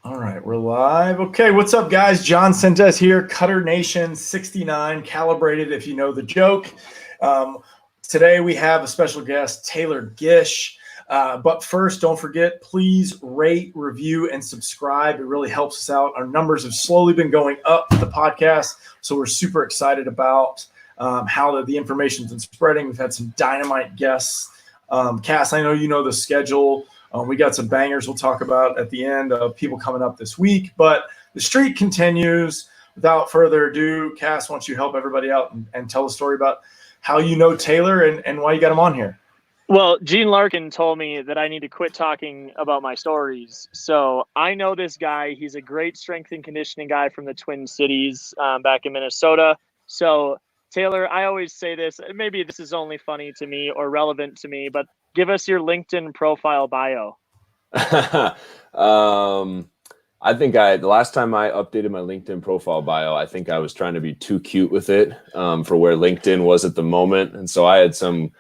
All right, we're live. Okay, what's up, guys? John Sentes here, Cutternation 69, calibrated if you know the joke. Today we have a special guest, Taylor Gish. But first, don't forget, please rate, review, and subscribe. It really helps us out. Our numbers have slowly been going up with the podcast, so we're super excited about how the information's been spreading. We've had some dynamite guests. Cass, I know you know the schedule. We got some bangers we'll talk about at the end of people coming up this week, but the streak continues. Without further ado, Cass, why don't you help everybody out and tell a story about how you know Taylor and why you got him on here? Well, Gene Larkin told me that I need to quit talking about my stories. So I know this guy. He's a great strength and conditioning guy from the Twin Cities back in Minnesota. So Taylor, I always say this, maybe this is only funny to me or relevant to me, but give us your LinkedIn profile bio. I think the last time I updated my LinkedIn profile bio, I think I was trying to be too cute with it for where LinkedIn was at the moment. And so I had some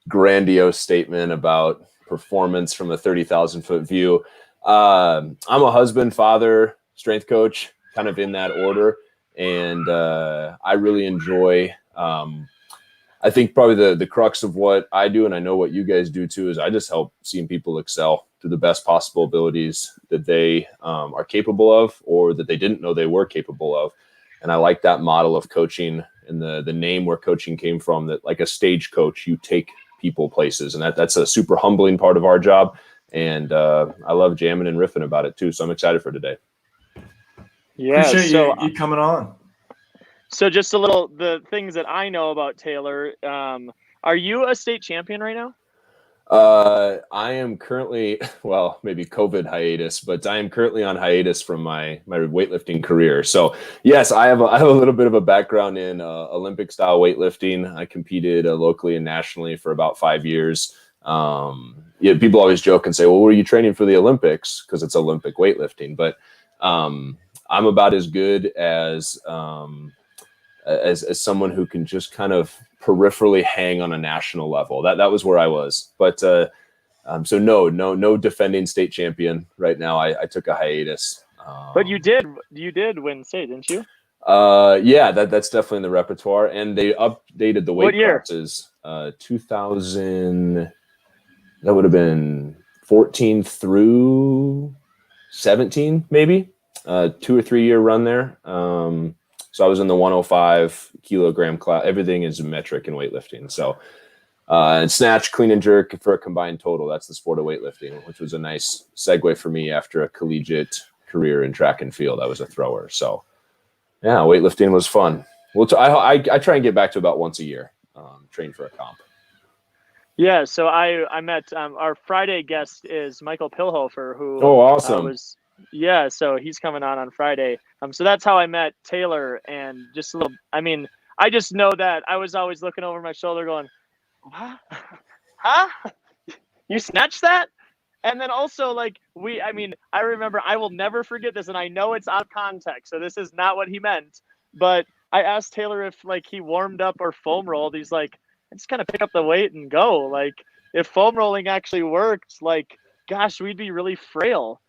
grandiose statement about performance from a 30,000 foot view. I'm a husband, father, strength coach, kind of in that order. And I really enjoy I think probably the crux of what I do, and I know what you guys do too, is I just help seeing people excel to the best possible abilities that they are capable of or that they didn't know they were capable of. And I like that model of coaching and the name where coaching came from, that like a stage coach, you take people places. And that's a super humbling part of our job. And I love jamming and riffing about it too. So I'm excited for today. Yeah, appreciate you coming on. So just a little, the things that I know about Taylor, are you a state champion right now? I am currently, well, maybe COVID hiatus, but I am currently on hiatus from my weightlifting career. So yes, I have a little bit of a background in Olympic style weightlifting. I competed locally and nationally for about 5 years. People always joke and say, well, were you training for the Olympics? Because it's Olympic weightlifting, but I'm about as good as someone who can just kind of peripherally hang on a national level. That was where I was. But so no defending state champion right now. I took a hiatus. But you did win state, didn't you? Yeah, that's definitely in the repertoire. And they updated the weight classes. 2000, that would have been 14 through 17, maybe. 2 or 3 year run there. So I was in the 105 kilogram class. Everything is metric in weightlifting. So and snatch, clean and jerk for a combined total. That's the sport of weightlifting, which was a nice segue for me after a collegiate career in track and field. I was a thrower. So yeah, weightlifting was fun. Well, I try and get back to about once a year, train for a comp. Yeah, so I met our Friday guest is Michael Pilhofer, who awesome. Yeah, so he's coming on Friday. So that's how I met Taylor, and just a little. I mean, I just know that I was always looking over my shoulder, going, "What? Huh? You snatched that?" And then also, I remember. I will never forget this, and I know it's out of context, so this is not what he meant. But I asked Taylor if he warmed up or foam rolled. He's like, "I just kind of pick up the weight and go." Like, if foam rolling actually worked, gosh, we'd be really frail.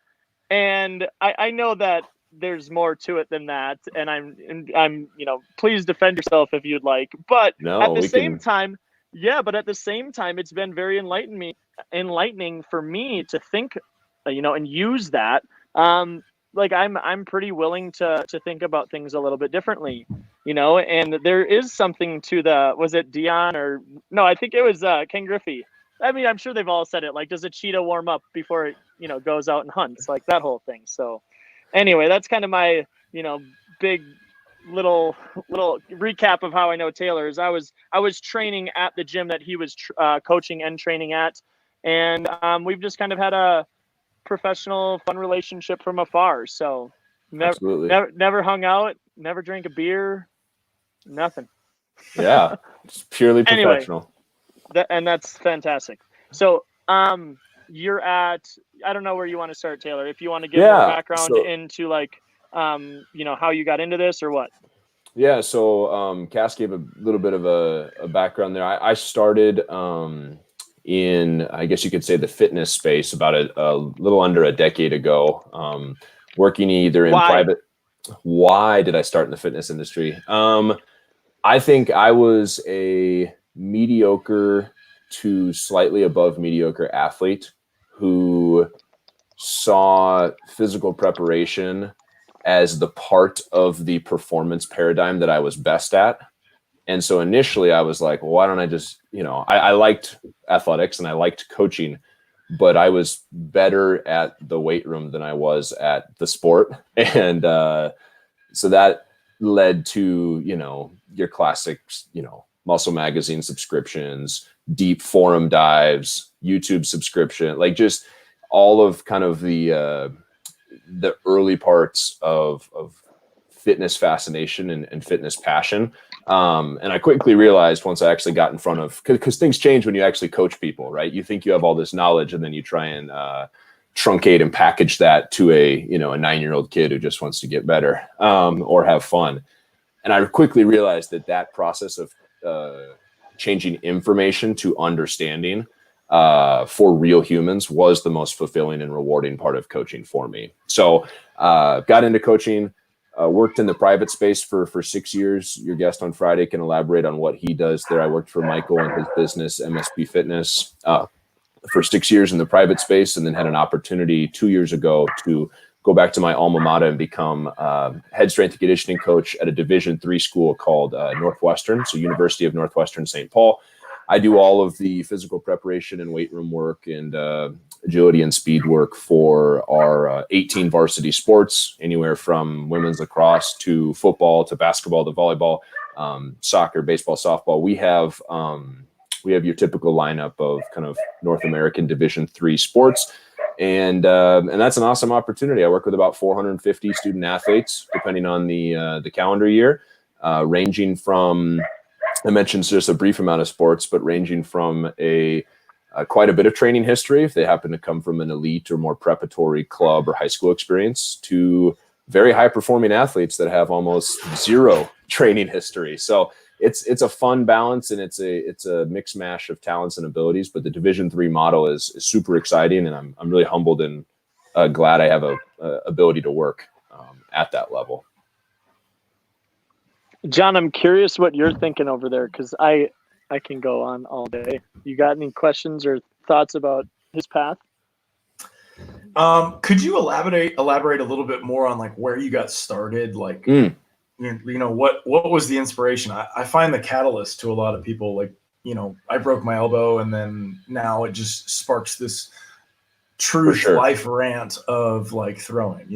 And I know that there's more to it than that, and I'm please defend yourself if you'd like. But at the same time, it's been very enlightening for me to think, and use that. I'm pretty willing to think about things a little bit differently, and there is something to was it Dion or no? I think it was Ken Griffey. I mean, I'm sure they've all said it. Does a cheetah warm up before it, goes out and hunts? That whole thing. So, anyway, that's kind of my, big little recap of how I know Taylor. Is I was training at the gym that he was coaching and training at, and we've just kind of had a professional, fun relationship from afar. So, never hung out, never drank a beer, nothing. Yeah, it's purely professional. Anyway, and that's fantastic. So, you're at, I don't know where you want to start, Taylor. If you want to give more background into how you got into this or what. Yeah. So, Cass gave a little bit of a background there. I started in, I guess you could say, the fitness space about a little under a decade ago. working either in Why? private. Why did I start in the fitness industry? I think I was a mediocre to slightly above mediocre athlete who saw physical preparation as the part of the performance paradigm that I was best at. And so initially I was like, well, why don't I just, I liked athletics and I liked coaching, but I was better at the weight room than I was at the sport. And so that led to, your classic, muscle magazine subscriptions, deep forum dives, YouTube subscription, like just all of kind of the early parts of fitness fascination and fitness passion. And I quickly realized once I actually got in front of, because things change when you actually coach people, right? You think you have all this knowledge and then you try and truncate and package that to a 9-year-old kid who just wants to get better or have fun. And I quickly realized that process of changing information to understanding for real humans was the most fulfilling and rewarding part of coaching for me. So got into coaching, worked in the private space for 6 years. Your guest on Friday can elaborate on what he does there. I worked for Michael and his business, MSP Fitness, for 6 years in the private space, and then had an opportunity 2 years ago to go back to my alma mater and become head strength and conditioning coach at a Division III school called Northwestern, so University of Northwestern St. Paul. I do all of the physical preparation and weight room work and agility and speed work for our 18 varsity sports, anywhere from women's lacrosse to football to basketball to volleyball, soccer, baseball, softball. We have your typical lineup of kind of North American Division III sports. And that's an awesome opportunity. I work with about 450 student athletes, depending on the calendar year, ranging from, I mentioned just a brief amount of sports, but ranging from quite a bit of training history, if they happen to come from an elite or more preparatory club or high school experience, to very high performing athletes that have almost zero training history. So it's a fun balance, and it's a mix mash of talents and abilities. But the Division III model is super exciting, and I'm really humbled and glad I have a ability to work at that level. John, I'm curious what you're thinking over there, because I can go on all day. You got any questions or thoughts about his path? Could you elaborate a little bit more on like where you got started? Like, what was the inspiration? I find the catalyst to a lot of people, like, I broke my elbow and then now it just sparks this truth life rant of like throwing,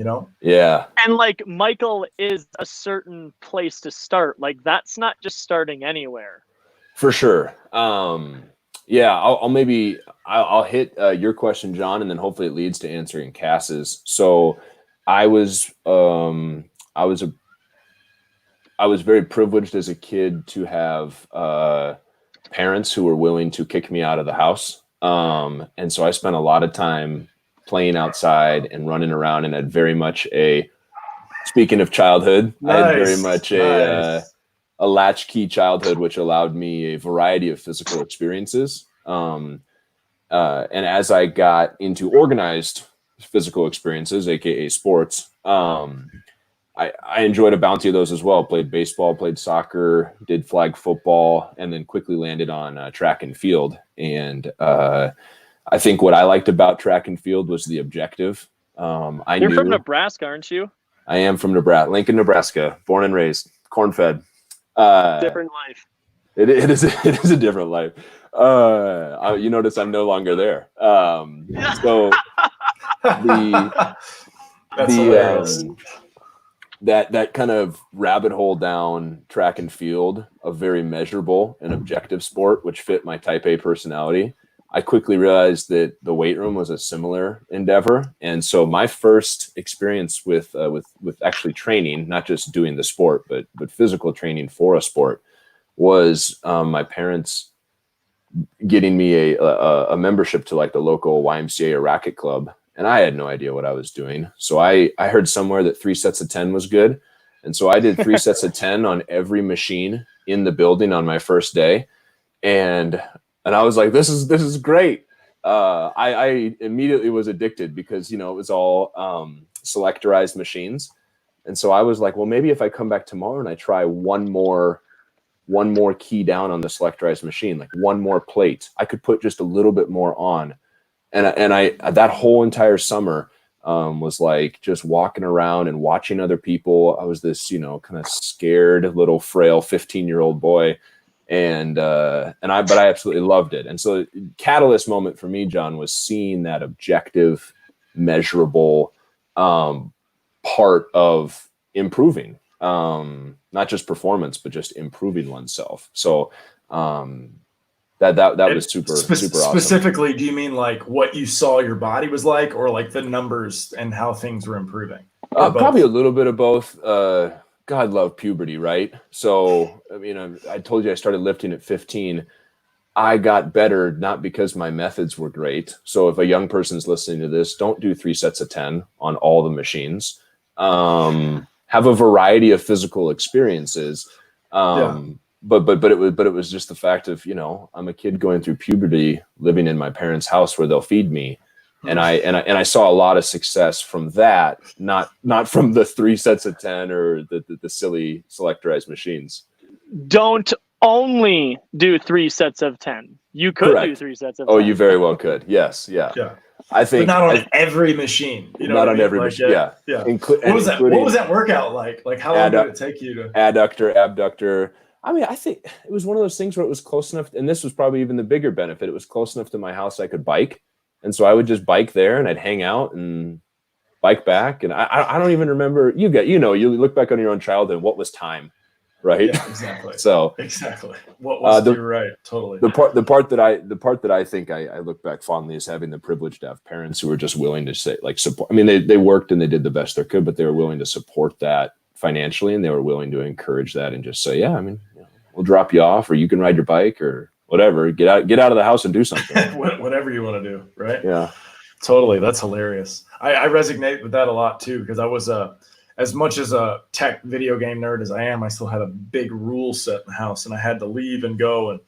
Yeah. And like Michael is a certain place to start. Like that's not just starting anywhere. For sure. Yeah, I'll hit your question, John, and then hopefully it leads to answering Cass's. So I was very privileged as a kid to have parents who were willing to kick me out of the house. And so I spent a lot of time playing outside and running around, and had very much speaking of childhood, I had very much a latchkey childhood, which allowed me a variety of physical experiences. And as I got into organized physical experiences, aka sports, I enjoyed a bounty of those as well. Played baseball, played soccer, did flag football, and then quickly landed on track and field. And I think what I liked about track and field was the objective. You're from Nebraska, aren't you? I am from Nebraska, Lincoln, Nebraska, born and raised, corn-fed. Different life. It is a different life. You notice I'm no longer there. So that kind of rabbit hole down track and field, a very measurable and objective sport, which fit my type A personality. I quickly realized that the weight room was a similar endeavor. And so my first experience with actually training, not just doing the sport, but physical training for a sport, was my parents getting me a membership to like the local YMCA or racket club. And I had no idea what I was doing. So I heard somewhere that 3 sets of 10 was good. And so I did 3 sets of 10 on every machine in the building on my first day. And I was like, this is great. I immediately was addicted because, it was all selectorized machines. And so I was like, well, maybe if I come back tomorrow and I try one more key down on the selectorized machine, like one more plate, I could put just a little bit more on. And I that whole entire summer was like just walking around and watching other people. I was this, kind of scared little frail 15-year-old boy. But I absolutely loved it. And so catalyst moment for me, John, was seeing that objective, measurable part of improving, not just performance, but just improving oneself. So that was super awesome. Specifically, do you mean like what you saw your body was like, or like the numbers and how things were improving? Probably a little bit of both. God love puberty, right? So, I told you I started lifting at 15. I got better not because my methods were great. So if a young person's listening to this, don't do 3 sets of 10 on all the machines. Have a variety of physical experiences. But it was just the fact of, I'm a kid going through puberty, living in my parents' house where they'll feed me. And I saw a lot of success from that, not from the 3 sets of 10 or the silly selectorized machines. Don't only do 3 sets of 10. You could do 3 sets of 10. Oh, you very well could. Yes. Yeah. I think but not on every machine. Not on every machine. Yeah. What was that workout like? Like how long did it take you to adductor, abductor? I think it was one of those things where it was close enough, and this was probably even the bigger benefit. It was close enough to my house I could bike. And so I would just bike there and I'd hang out and bike back. And I don't even remember, you look back on your own childhood, what was time, right? Yeah, exactly. Exactly. What was you're right, totally. The part that I think I look back fondly is having the privilege to have parents who were just willing to say, like, support. They worked and they did the best they could, but they were willing to support that financially, and they were willing to encourage that and just say, yeah, we'll drop you off, or you can ride your bike, or whatever, get out of the house and do something. Whatever you want to do, right? Yeah, totally. That's hilarious. I resonate with that a lot too, because I was as much as a tech video game nerd as I am, I still had a big rule set in the house, and I had to leave and go. And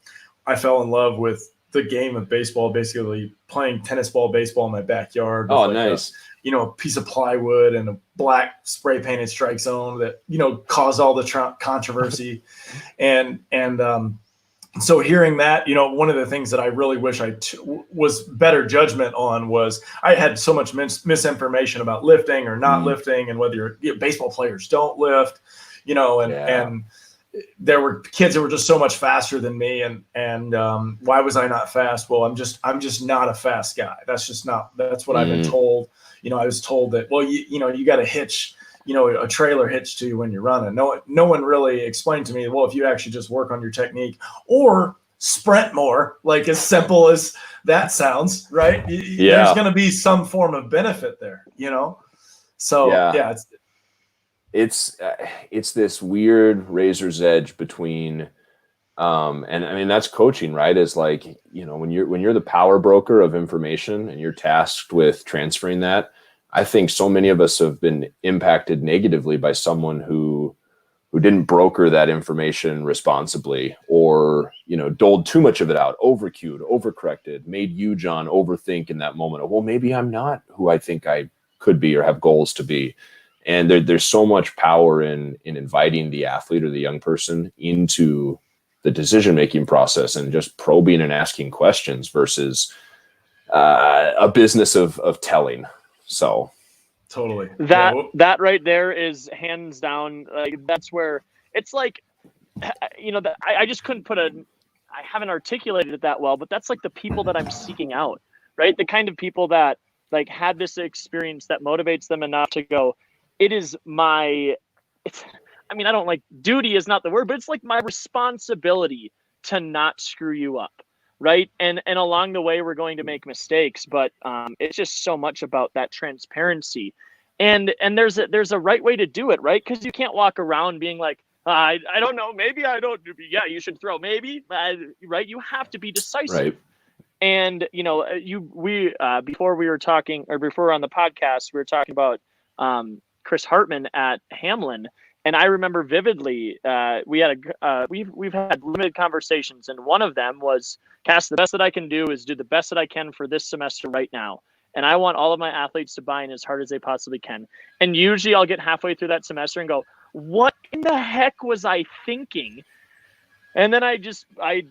I fell in love with the game of baseball, basically playing tennis ball, baseball in my backyard. Oh, nice. A piece of plywood and a black spray painted strike zone that, caused all the controversy. So hearing that, one of the things that I really wish was better judgment on was I had so much misinformation about lifting or not lifting, and whether baseball players don't lift, and there were kids that were just so much faster than me. And why was I not fast? Well, I'm just not a fast guy. That's what I've been told. I was told that, well, you got to hitch, a trailer hitch to you when you're running. No one really explained to me, well, if you actually just work on your technique or sprint more, like as simple as that sounds, right? There's going to be some form of benefit there, So it's this weird razor's edge between, and that's coaching, right? Is like, when you're the power broker of information and you're tasked with transferring that. I think so many of us have been impacted negatively by someone who didn't broker that information responsibly, or, doled too much of it out, overcued, overcorrected, made you, John, overthink in that moment of, well, maybe I'm not who I think I could be or have goals to be. And there's so much power in inviting the athlete or the young person into the decision-making process and just probing and asking questions versus a business of telling. So totally that right there is hands down, like, that's where it's like, I just couldn't I haven't articulated it that well, but that's like the people that I'm seeking out, right? The kind of people that like had this experience that motivates them enough to go, I don't like, duty is not the word, but it's like my responsibility to not screw you up. Right. And along the way, we're going to make mistakes, but it's just so much about that transparency. And there's a right way to do it. Right. Because you can't walk around being like, I don't know. Maybe I don't. Yeah, you should throw. Maybe. Right. You have to be decisive. Right. And, before we were talking, or before on the podcast, we were talking about Chris Hartman at Hamlin. And I remember vividly, we've had limited conversations, and one of them was, Cass, the best that I can do is do the best that I can for this semester right now. And I want all of my athletes to buy in as hard as they possibly can. And usually I'll get halfway through that semester and go, what in the heck was I thinking? And then I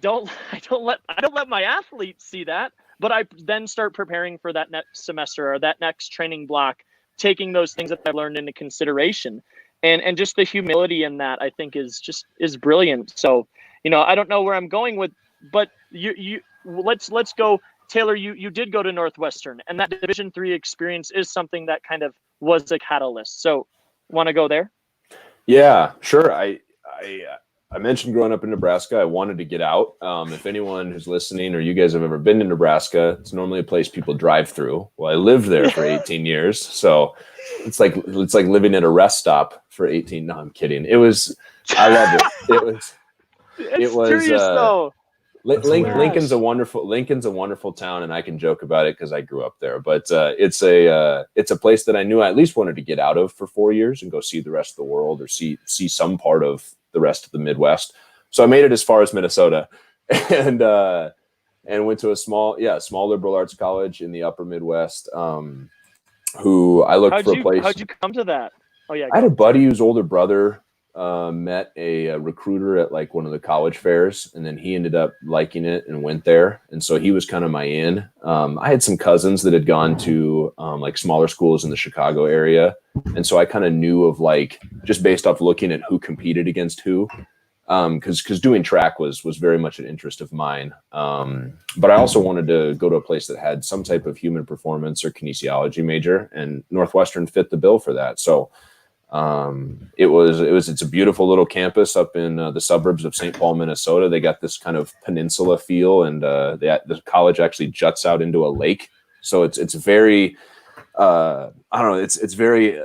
don't let my athletes see that, but I then start preparing for that next semester or that next training block, taking those things that I've learned into consideration. And just the humility in that, I think, is brilliant. So, I don't know where I'm going with, but let's go. Taylor, you did go to Northwestern, and that Division III experience is something that kind of was a catalyst. So, want to go there? Yeah, sure. I mentioned growing up in Nebraska, I wanted to get out. If anyone who's listening or you guys have ever been to Nebraska, it's normally a place people drive through. Well, I lived there for 18 years, so it's like living at a rest stop for 18. No, I'm kidding. I loved it. It was serious though. Lincoln's a wonderful town, and I can joke about it because I grew up there. But it's a place that I knew I at least wanted to get out of for 4 years and go see the rest of the world or see some part of the rest of the Midwest. So I made it as far as Minnesota, and went to a small liberal arts college in the upper Midwest. Who I looked for a place. How'd you come to that? Oh yeah, I had a buddy whose older brother met a recruiter at like one of the college fairs, and then he ended up liking it and went there. And so he was kind of my in. I had some cousins that had gone to like smaller schools in the Chicago area. And so I kind of knew of like, just based off looking at who competed against who, because doing track was very much an interest of mine. But I also wanted to go to a place that had some type of human performance or kinesiology major, and Northwestern fit the bill for that. So it's a beautiful little campus up in the suburbs of St. Paul, Minnesota. They got this kind of peninsula feel, and the college actually juts out into a lake. So it's very, I don't know, it's very,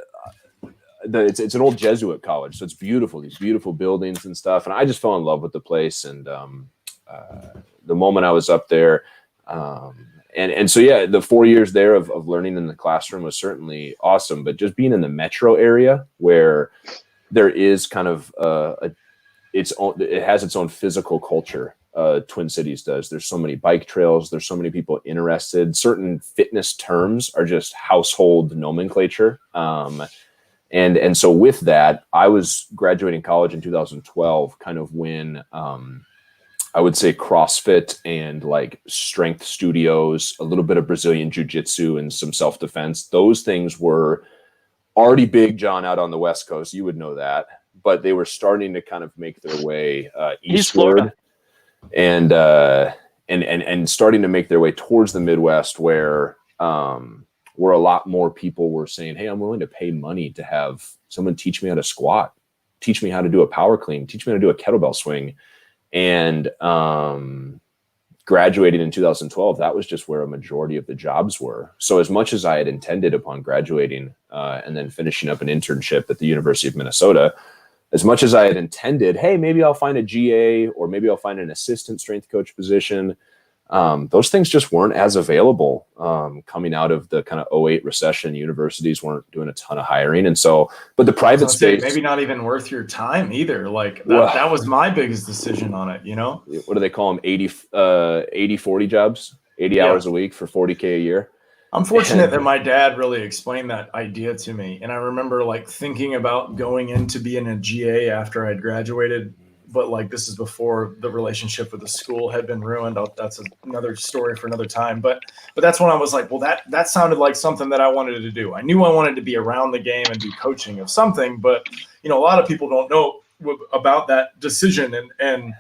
it's an old Jesuit college. So it's beautiful, these beautiful buildings and stuff. And I just fell in love with the place. And the moment I was up there, and so, yeah, the 4 years there of learning in the classroom was certainly awesome. But just being in the metro area where there is kind of it has its own physical culture. Twin Cities does. There's so many bike trails. There's so many people interested. Certain fitness terms are just household nomenclature. And so with that, I was graduating college in 2012, kind of when I would say CrossFit and like strength studios, a little bit of Brazilian jiu-jitsu and some self-defense. Those things were already big, John, out on the West Coast. You would know that, but they were starting to kind of make their way eastward and starting to make their way towards the Midwest, where a lot more people were saying, hey, I'm willing to pay money to have someone teach me how to squat, teach me how to do a power clean, teach me how to do a kettlebell swing. And graduating in 2012, that was just where a majority of the jobs were. So as much as I had intended upon graduating and then finishing up an internship at the University of Minnesota, as much as I had intended, hey, maybe I'll find a GA or maybe I'll find an assistant strength coach position, those things just weren't as available coming out of the kind of 2008 recession. Universities weren't doing a ton of hiring. And so, but the private space, maybe not even worth your time either. Like that was my biggest decision on it, What do they call them? 80-40 jobs, 80 hours a week for $40K a year. I'm fortunate that my dad really explained that idea to me. And I remember like thinking about going into being a GA after I'd graduated. But like, this is before the relationship with the school had been ruined. That's another story for another time. But that's when I was like, well, that sounded like something that I wanted to do. I knew I wanted to be around the game and do coaching of something, but a lot of people don't know about that decision. And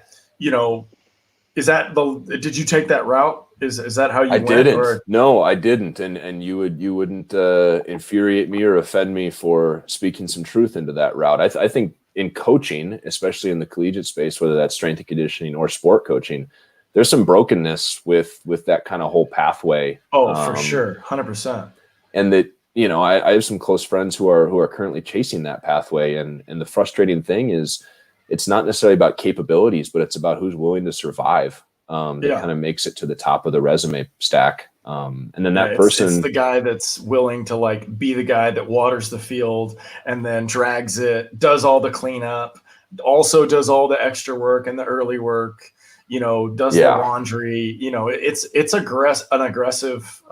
is that did you take that route? Is that how you went? I didn't. No, I didn't. And you wouldn't infuriate me or offend me for speaking some truth into that route. I think in coaching, especially in the collegiate space, whether that's strength and conditioning or sport coaching, there's some brokenness with that kind of whole pathway. Oh, for sure. 100%. And that, I have some close friends who are currently chasing that pathway. And the frustrating thing is it's not necessarily about capabilities, but it's about who's willing to survive. That kind of makes it to the top of the resume stack. And then that it's person, the guy that's willing to like be the guy that waters the field and then drags it, does all the cleanup, also does all the extra work and the early work, does the laundry. It's an aggressive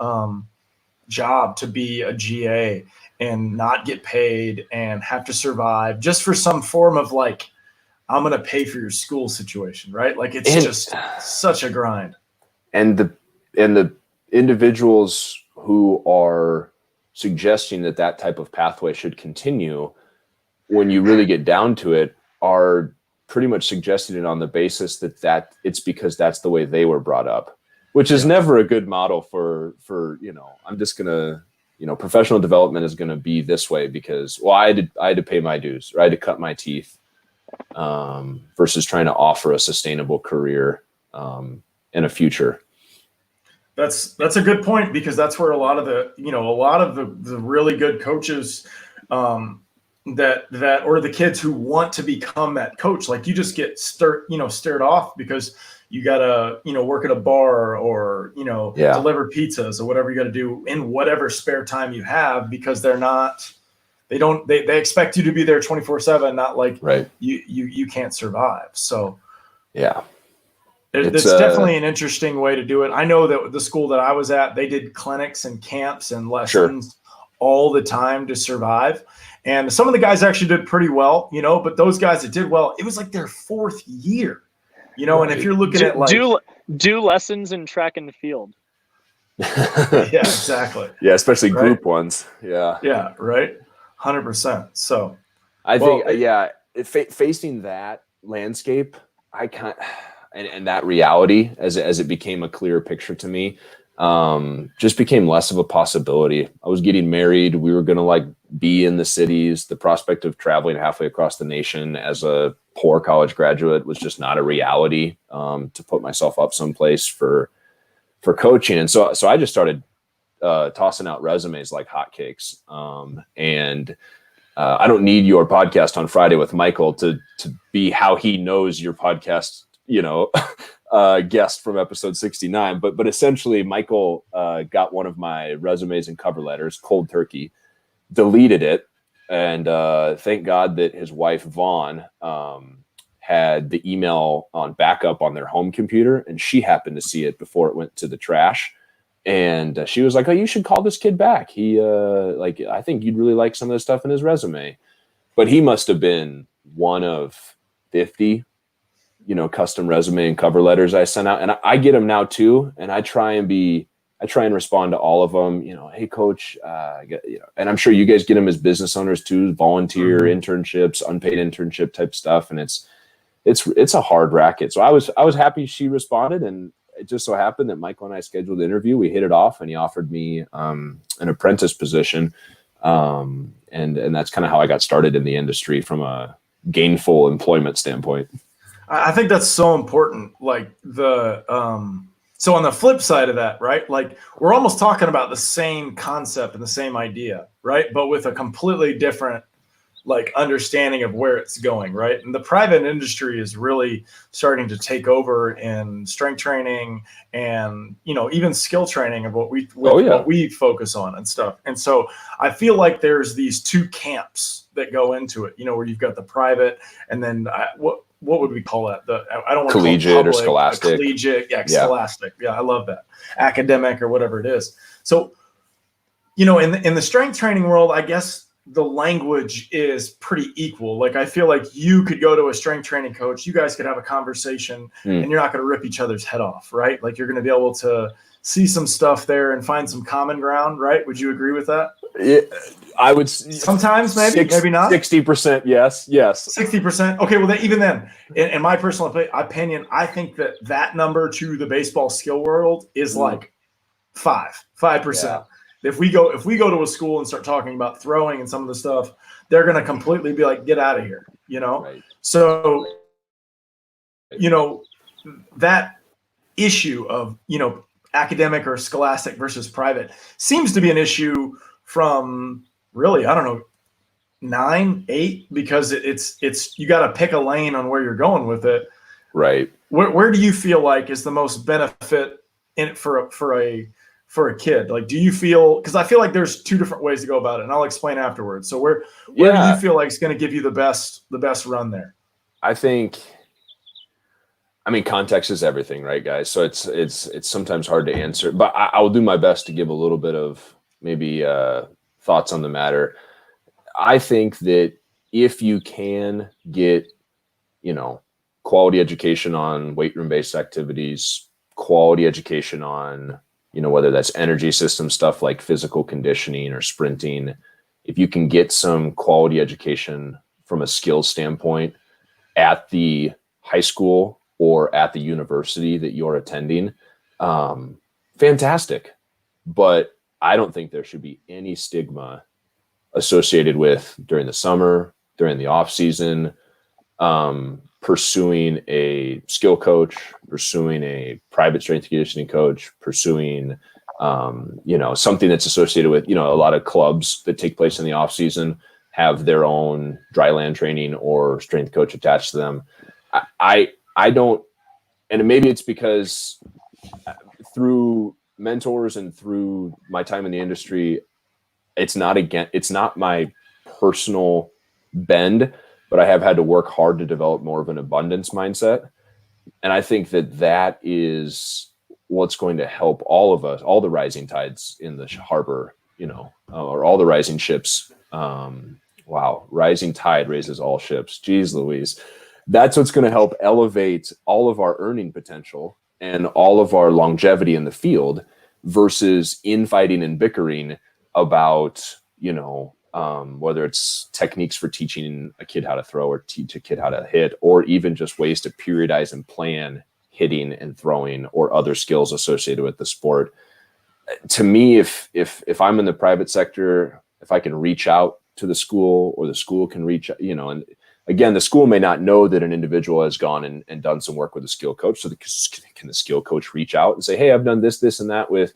job to be a GA and not get paid and have to survive just for some form of like, I'm going to pay for your school situation, right? Like it's just such a grind. And the individuals who are suggesting that type of pathway should continue, when you really get down to it, are pretty much suggesting it on the basis that it's because that's the way they were brought up, which is never a good model for I'm just gonna, professional development is gonna be this way because, well, I had to pay my dues, or I had to cut my teeth, versus trying to offer a sustainable career and a future. That's a good point, because that's where a lot of the really good coaches that or the kids who want to become that coach, like you just get stared off because you gotta work at a bar or deliver pizzas or whatever you gotta do in whatever spare time you have, because they expect you to be there 24/7, not like you can't survive. So it's definitely an interesting way to do it. I know that the school that I was at, they did clinics and camps and lessons all the time to survive. And some of the guys actually did pretty well, but those guys that did well, it was like their fourth year, and if you're looking at like do lessons in track and field. Yeah, exactly. Yeah. Especially group ones. Yeah. Yeah. Right. 100%. So I think, facing that landscape, I can't, and that reality as it became a clearer picture to me, just became less of a possibility. I was getting married. We were going to like be in the cities. The prospect of traveling halfway across the nation as a poor college graduate was just not a reality, to put myself up someplace for coaching. And so I just started tossing out resumes like hotcakes. And I don't need your podcast on Friday with Michael to be how he knows your podcast, guest from episode 69. But essentially Michael got one of my resumes and cover letters, cold turkey, deleted it. And thank God that his wife, Vaughn, had the email on backup on their home computer, and she happened to see it before it went to the trash. And she was like, "Oh, you should call this kid back. He I think you'd really like some of the stuff in his resume." But he must have been one of 50, custom resume and cover letters I sent out. And I get them now too. And I try and respond to all of them, "Hey coach," and I'm sure you guys get them as business owners too, volunteer internships, unpaid internship type stuff. And it's a hard racket. So I was happy she responded, and it just so happened that Michael and I scheduled the interview. We hit it off, and he offered me an apprentice position. And that's kind of how I got started in the industry from a gainful employment standpoint. I think that's so important. Like so on the flip side of that, right? Like we're almost talking about the same concept and the same idea, right? But with a completely different like understanding of where it's going, right? And the private industry is really starting to take over in strength training and, even skill training of what we focus on and stuff. And so I feel like there's these two camps that go into it, where you've got the private and then what would we call that? I don't want collegiate to call it public, or scholastic. Collegiate, scholastic. Yeah, I love that. Academic or whatever it is. So, in the strength training world, I guess the language is pretty equal. Like I feel like you could go to a strength training coach, you guys could have a conversation and you're not going to rip each other's head off, right? Like you're going to be able to see some stuff there and find some common ground, right? Would you agree with that? Yeah, I would. Sometimes maybe not. 60%. Yes. 60%. Okay. Well, even then, in my personal opinion, I think that number to the baseball skill world is like 5%. Yeah. If we go to a school and start talking about throwing and some of the stuff, they're going to completely be like, "Get out of here," Right. So, that issue of, academic or scholastic versus private seems to be an issue from really, I don't know, 9, 8, because it's you got to pick a lane on where you're going with it. Right. Where do you feel like is the most benefit in it for for a kid? Like, do you feel, because I feel like there's two different ways to go about it, and I'll explain afterwards. So where do you feel like it's going to give you the best run there? I mean, context is everything, right, guys? So it's sometimes hard to answer, but I will do my best to give a little bit of maybe thoughts on the matter. I think that if you can get, quality education on weight room based activities, quality education on, whether that's energy system stuff like physical conditioning or sprinting, if you can get some quality education from a skills standpoint at the high school or at the university that you're attending, fantastic. But I don't think there should be any stigma associated with during the summer, during the off season, pursuing a skill coach, pursuing a private strength and conditioning coach, pursuing, something that's associated with, a lot of clubs that take place in the off season have their own dry land training or strength coach attached to them. I don't, and maybe it's because through mentors and through my time in the industry, it's not my personal bend, but I have had to work hard to develop more of an abundance mindset. And I think that is what's going to help all of us, all the rising tides in the harbor, or all the rising ships. Wow. Rising tide raises all ships. Jeez Louise. That's what's going to help elevate all of our earning potential and all of our longevity in the field versus infighting and bickering about, whether it's techniques for teaching a kid how to throw or teach a kid how to hit, or even just ways to periodize and plan hitting and throwing or other skills associated with the sport. To me, if I'm in the private sector, if I can reach out to the school or the school can reach, and again, the school may not know that an individual has gone and done some work with a skill coach. So can the skill coach reach out and say, hey, I've done this, and that with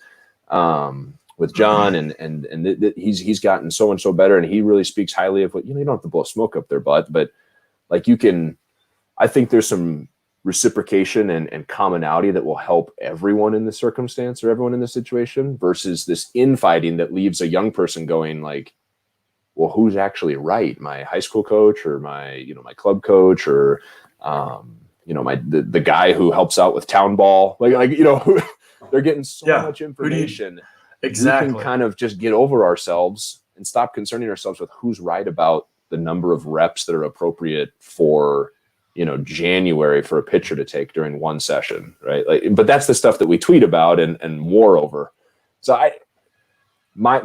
John and he's gotten so and so better. And he really speaks highly of what, you don't have to blow smoke up their butt, but like I think there's some reciprocation and commonality that will help everyone in the circumstance or everyone in the situation versus this infighting that leaves a young person going like, well, who's actually right? My high school coach or my club coach or, the guy who helps out with town ball, they're getting so much information. Exactly. We can kind of just get over ourselves and stop concerning ourselves with who's right about the number of reps that are appropriate for, January for a pitcher to take during one session. Right. But that's the stuff that we tweet about and war over. So my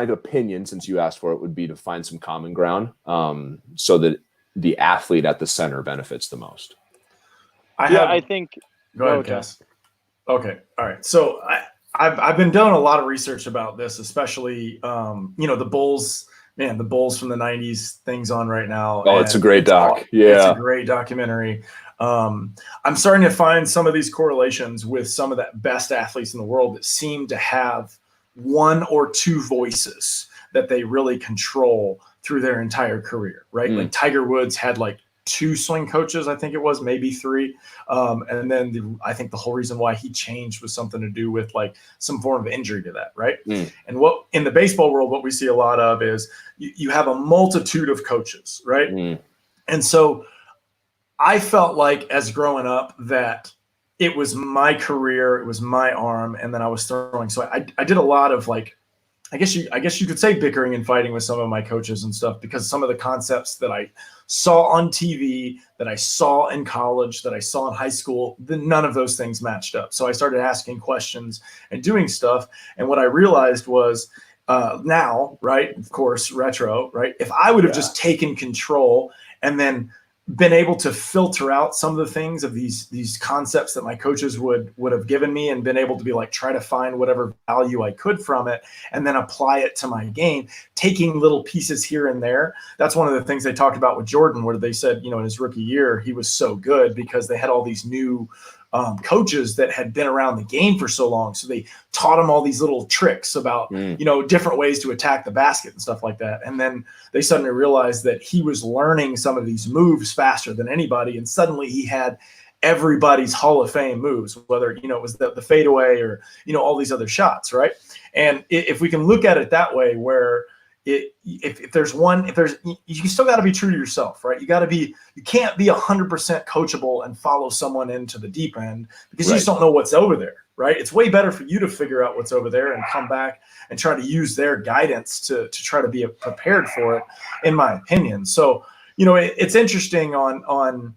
opinion, since you asked for it, would be to find some common ground so that the athlete at the center benefits the most. I think. Go ahead, Cass. Okay. All right. So I've been doing a lot of research about this, especially, the Bulls, the Bulls from the 90s things on right now. Oh, it's a great doc. It's a great documentary. I'm starting to find some of these correlations with some of the best athletes in the world that seem to have one or two voices that they really control through their entire career, right? Like Tiger Woods had like 2 swing coaches, I think it was, maybe 3. And then I think the whole reason why he changed was something to do with like some form of injury to that, right? And what in the baseball world, what we see a lot of is you have a multitude of coaches, right? And so I felt like as growing up that it was my career, it was my arm, and then I was throwing. So I did a lot of like, I guess you could say bickering and fighting with some of my coaches and stuff because some of the concepts that I saw on TV, that I saw in college, that I saw in high school, none of those things matched up. So I started asking questions and doing stuff. And what I realized was now, right, of course, retro, right, if I would have just taken control and then been able to filter out some of the things of these concepts that my coaches would have given me and been able to be like, try to find whatever value I could from it and then apply it to my game, taking little pieces here and there. That's one of the things they talked about with Jordan, where they said, in his rookie year, he was so good because they had all these new coaches that had been around the game for so long. So they taught him all these little tricks about, different ways to attack the basket and stuff like that. And then they suddenly realized that he was learning some of these moves faster than anybody. And suddenly he had everybody's Hall of Fame moves, whether, you know, it was the fadeaway or, you know, all these other shots, right? And if we can look at it that way, where if there's you still got to be true to yourself, right? You can't be 100% coachable and follow someone into the deep end, because you just don't know what's over there, right? It's way better for you to figure out what's over there and come back and try to use their guidance to try to be prepared for it, in my opinion. So, you know, it's interesting on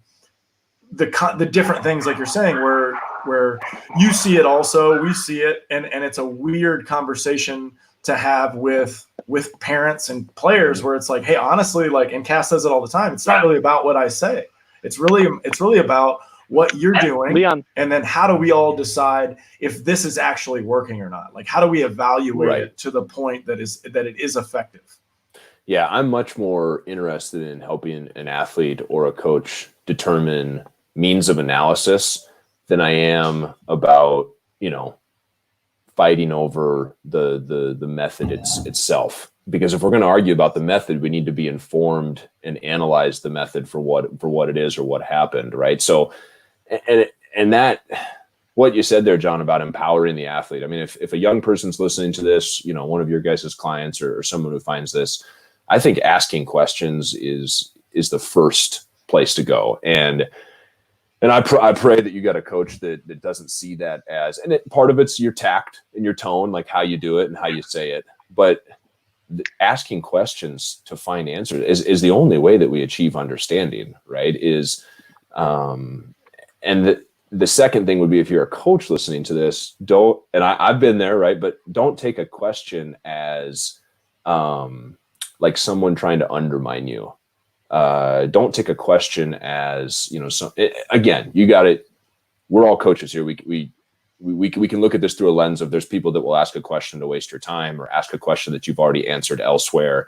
the different things, like you're saying, where you see it also, we see it, and it's a weird conversation to have with parents and players, where it's like, hey, honestly, like, and Cass says it all the time, it's not really about what I say. It's really about what you're doing, Leon. And then how do we all decide if this is actually working or not? Like, how do we evaluate it to the point that it is effective? Yeah, I'm much more interested in helping an athlete or a coach determine means of analysis than I am about, you know, fighting over the method itself. Because if we're going to argue about the method, we need to be informed and analyze the method for what it is or what happened, right? So, and that, what you said there, John, about empowering the athlete. I mean, if a young person's listening to this, you know, one of your guys' clients or someone who finds this, I think asking questions is the first place to go. And I pray that you got a coach that doesn't see that as, and part of it's your tact and your tone, like how you do it and how you say it. But asking questions to find answers is the only way that we achieve understanding, right? And the second thing would be, if you're a coach listening to this, I've been there, right? But don't take a question as like someone trying to undermine you. Don't take a question as, you know, again, you got it. We're all coaches here. We can look at this through a lens of, there's people that will ask a question to waste your time or ask a question that you've already answered elsewhere.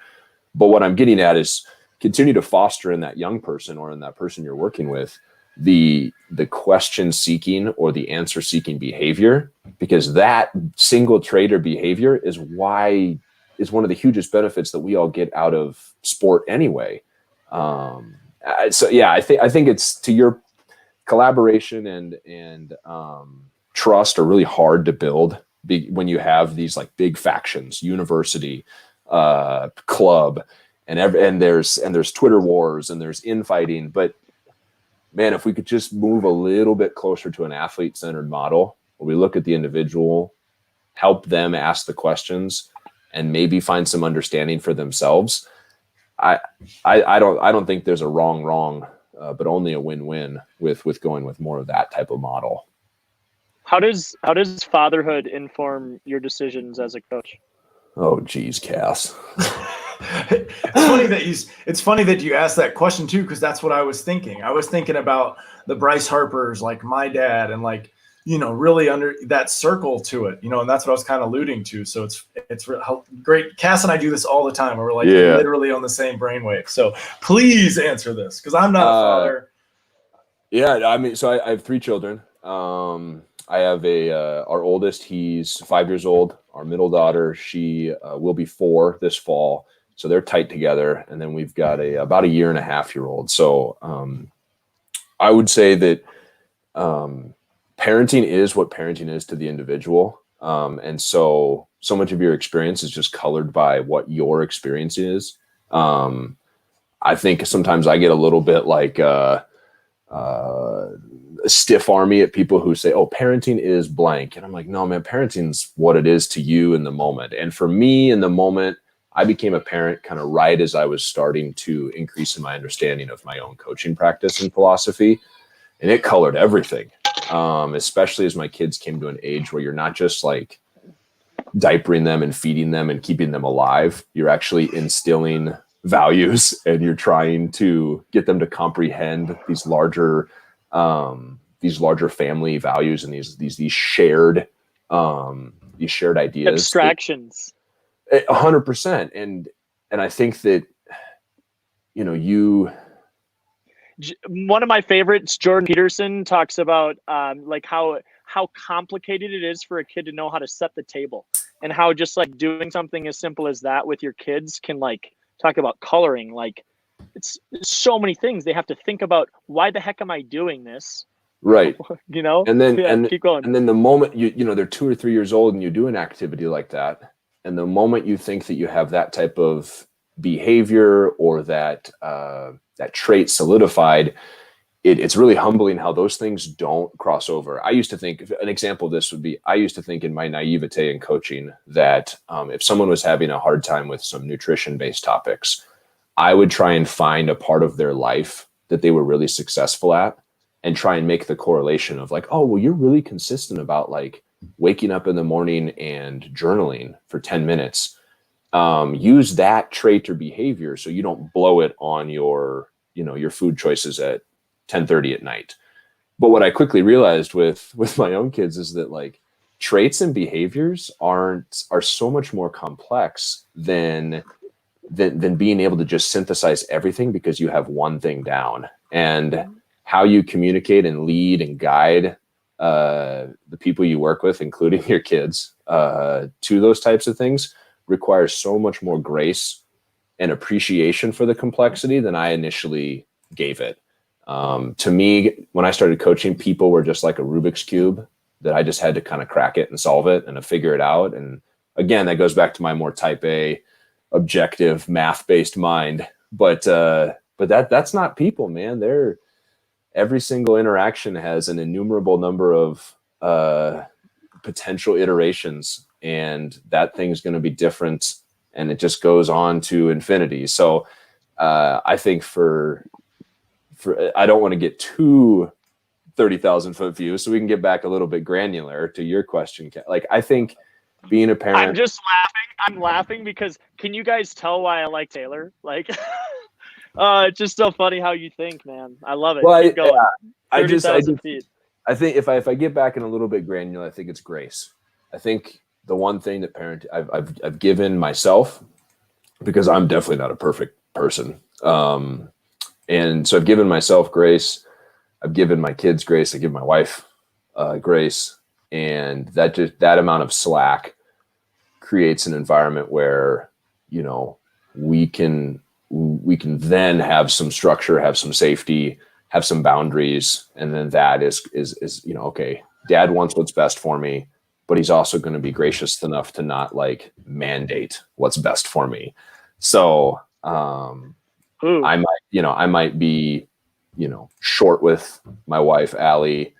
But what I'm getting at is, continue to foster in that young person or in that person you're working with the question seeking or the answer seeking behavior, because that single trait or behavior is one of the hugest benefits that we all get out of sport anyway. So yeah, I think it's, to your, collaboration and trust are really hard to build when you have these like big factions, university, club, and there's Twitter wars and there's infighting. But man, if we could just move a little bit closer to an athlete-centered model, where we look at the individual, help them ask the questions, and maybe find some understanding for themselves, I don't think there's a wrong, but only a win-win with going with more of that type of model. How does fatherhood inform your decisions as a coach? Oh, geez, Cass. It's funny that you asked that question too, because that's what I was thinking. I was thinking about the Bryce Harpers, like my dad, and like, you know, really under that circle to it, you know, and that's what I was kind of alluding to. So it's great. Cass and I do this all the time, where we're like literally on the same brainwave. So please answer this, because I'm not a father. Yeah, I mean, so I have 3 children. I have our oldest, he's 5 years old. Our middle daughter, she will be 4 this fall. So they're tight together. And then we've got about a 1.5-year-old. So I would say that parenting is what parenting is to the individual. And so much of your experience is just colored by what your experience is. I think sometimes I get a little bit like a stiff army at people who say, oh, parenting is blank. And I'm like, no, man, parenting's what it is to you in the moment. And for me in the moment, I became a parent kind of right as I was starting to increase in my understanding of my own coaching practice and philosophy. And it colored everything, especially as my kids came to an age where you're not just like diapering them and feeding them and keeping them alive. You're actually instilling values, and you're trying to get them to comprehend these larger family values and these shared ideas. Abstractions. 100%. And I think that, you know, one of my favorites, Jordan Peterson, talks about like how complicated it is for a kid to know how to set the table, and how just like doing something as simple as that with your kids can like talk about coloring. Like it's so many things they have to think about. Why the heck am I doing this? Right. You know? And then, Yeah, keep going. and then the moment they're 2 or 3 years old and you do an activity like that, and the moment you think that you have that type of behavior or that trait solidified, it's really humbling how those things don't cross over. I used to think, an example of this would be, I used to think in my naivete in coaching that if someone was having a hard time with some nutrition-based topics, I would try and find a part of their life that they were really successful at and try and make the correlation of like, oh, well, you're really consistent about like waking up in the morning and journaling for 10 minutes. Use that trait or behavior so you don't blow it on your food choices at 10:30 at night. But what I quickly realized with my own kids is that like traits and behaviors are so much more complex than being able to just synthesize everything because you have one thing down. And how you communicate and lead and guide the people you work with, including your kids, to those types of things requires so much more grace and appreciation for the complexity than I initially gave it. To me, when I started coaching, people were just like a Rubik's Cube that I just had to kind of crack it and solve it and figure it out. And again, that goes back to my more type A, objective, math-based mind. But that's not people, man. Every single interaction has an innumerable number of potential iterations, and that thing's going to be different, and it just goes on to infinity. So I think I don't want to get too 30,000 foot view, so we can get back a little bit granular to your question. Like, I think being a parent. I'm just laughing. I'm laughing because can you guys tell why I like Taylor? Like, it's just so funny how you think, man. I love it. Well, keep going. I think if I get back in a little bit granular, I think it's grace. I think the one thing that I've given myself, because I'm definitely not a perfect person. And so I've given myself grace. I've given my kids grace. I give my wife grace. And that amount of slack creates an environment where, we can then have some structure, have some safety, have some boundaries. And then that is, okay, dad wants what's best for me, but he's also going to be gracious enough to not like mandate what's best for me. So, I might be, short with my wife, Allie,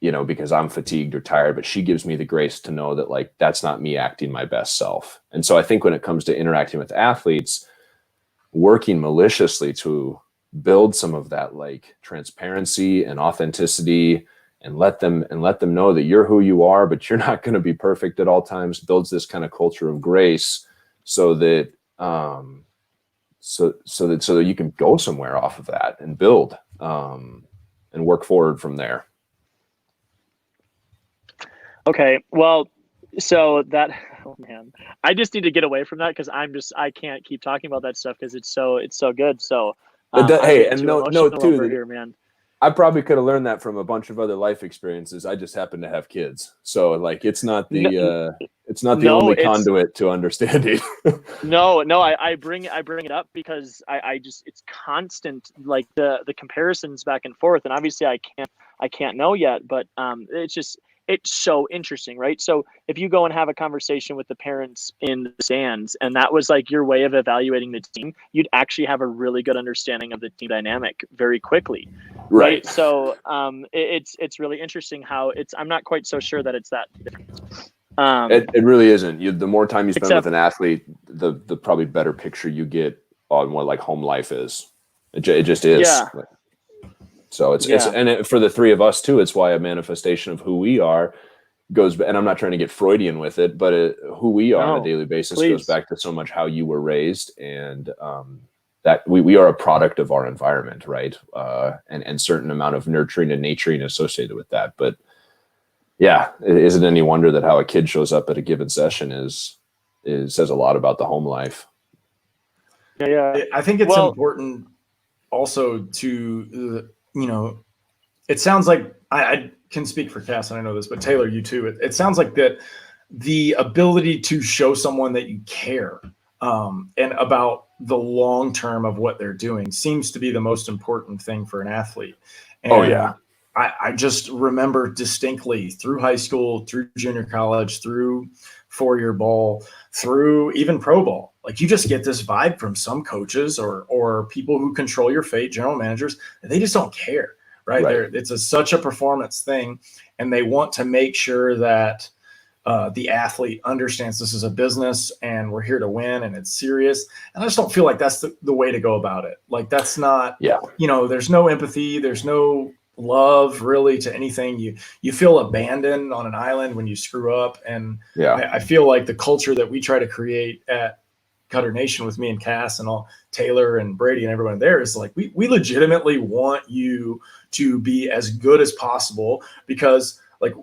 because I'm fatigued or tired, but she gives me the grace to know that like, that's not me acting my best self. And so I think when it comes to interacting with athletes, working maliciously to build some of that like transparency and authenticity and let them know that you're who you are, but you're not going to be perfect at all times, builds this kind of culture of grace so that, so that you can go somewhere off of that and build and work forward from there. Okay, well, so that, oh man, I just need to get away from that because I can't keep talking about that stuff because it's so good. So hey, and no, too, over here, man. I probably could have learned that from a bunch of other life experiences. I just happen to have kids, so like it's not the only conduit to understanding. No, I bring it up because I just, it's constant, like the comparisons back and forth, and obviously I can't know yet, but it's so interesting, right? So if you go and have a conversation with the parents in the stands, and that was like your way of evaluating the team, you'd actually have a really good understanding of the team dynamic very quickly. Right. So it's really interesting how I'm not quite so sure that it's that different. It really isn't. The more time you spend with an athlete, the probably better picture you get on what like home life is. It just is. Yeah. So for the three of us too, it's why a manifestation of who we are goes, and I'm not trying to get Freudian with it, but who we are on a daily basis goes back to so much how you were raised, and that we are a product of our environment, right? And certain amount of nurturing and nurturing associated with that. But yeah, it isn't any wonder that how a kid shows up at a given session says a lot about the home life. Yeah. I think it's important also to, it sounds like I can speak for Cass, and I know this, but Taylor, you too. It sounds like that the ability to show someone that you care and about the long term of what they're doing seems to be the most important thing for an athlete. And I just remember distinctly through high school, through junior college, through 4-year ball, through even pro ball. Like you just get this vibe from some coaches or people who control your fate, general managers, they just don't care, right? It's such a performance thing, and they want to make sure that the athlete understands this is a business and we're here to win and it's serious. And I just don't feel like that's the way to go about it. Like that's not, there's no empathy, there's no love really to anything. You feel abandoned on an island when you screw up. And I feel like the culture that we try to create at Cutternation with me and Cass and all Taylor and Brady and everyone there is like, we legitimately want you to be as good as possible, because like,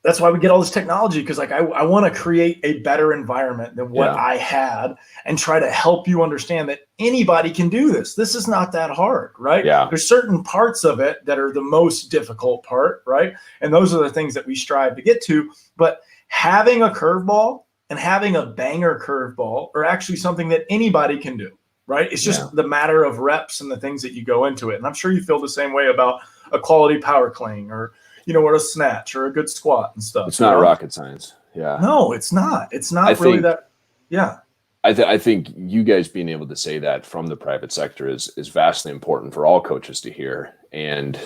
that's why we get all this technology. Cause like, I want to create a better environment than what I had and try to help you understand that anybody can do this. This is not that hard, right? There's certain parts of it that are the most difficult part, right? And those are the things that we strive to get to. But having a curveball and having a banger curveball are actually something that anybody can do, right? It's just the matter of reps and the things that you go into it. And I'm sure you feel the same way about a quality power clean or, what a snatch or a good squat and stuff. It's not rocket science. No, it's not. It's not really that. I think you guys being able to say that from the private sector is vastly important for all coaches to hear. And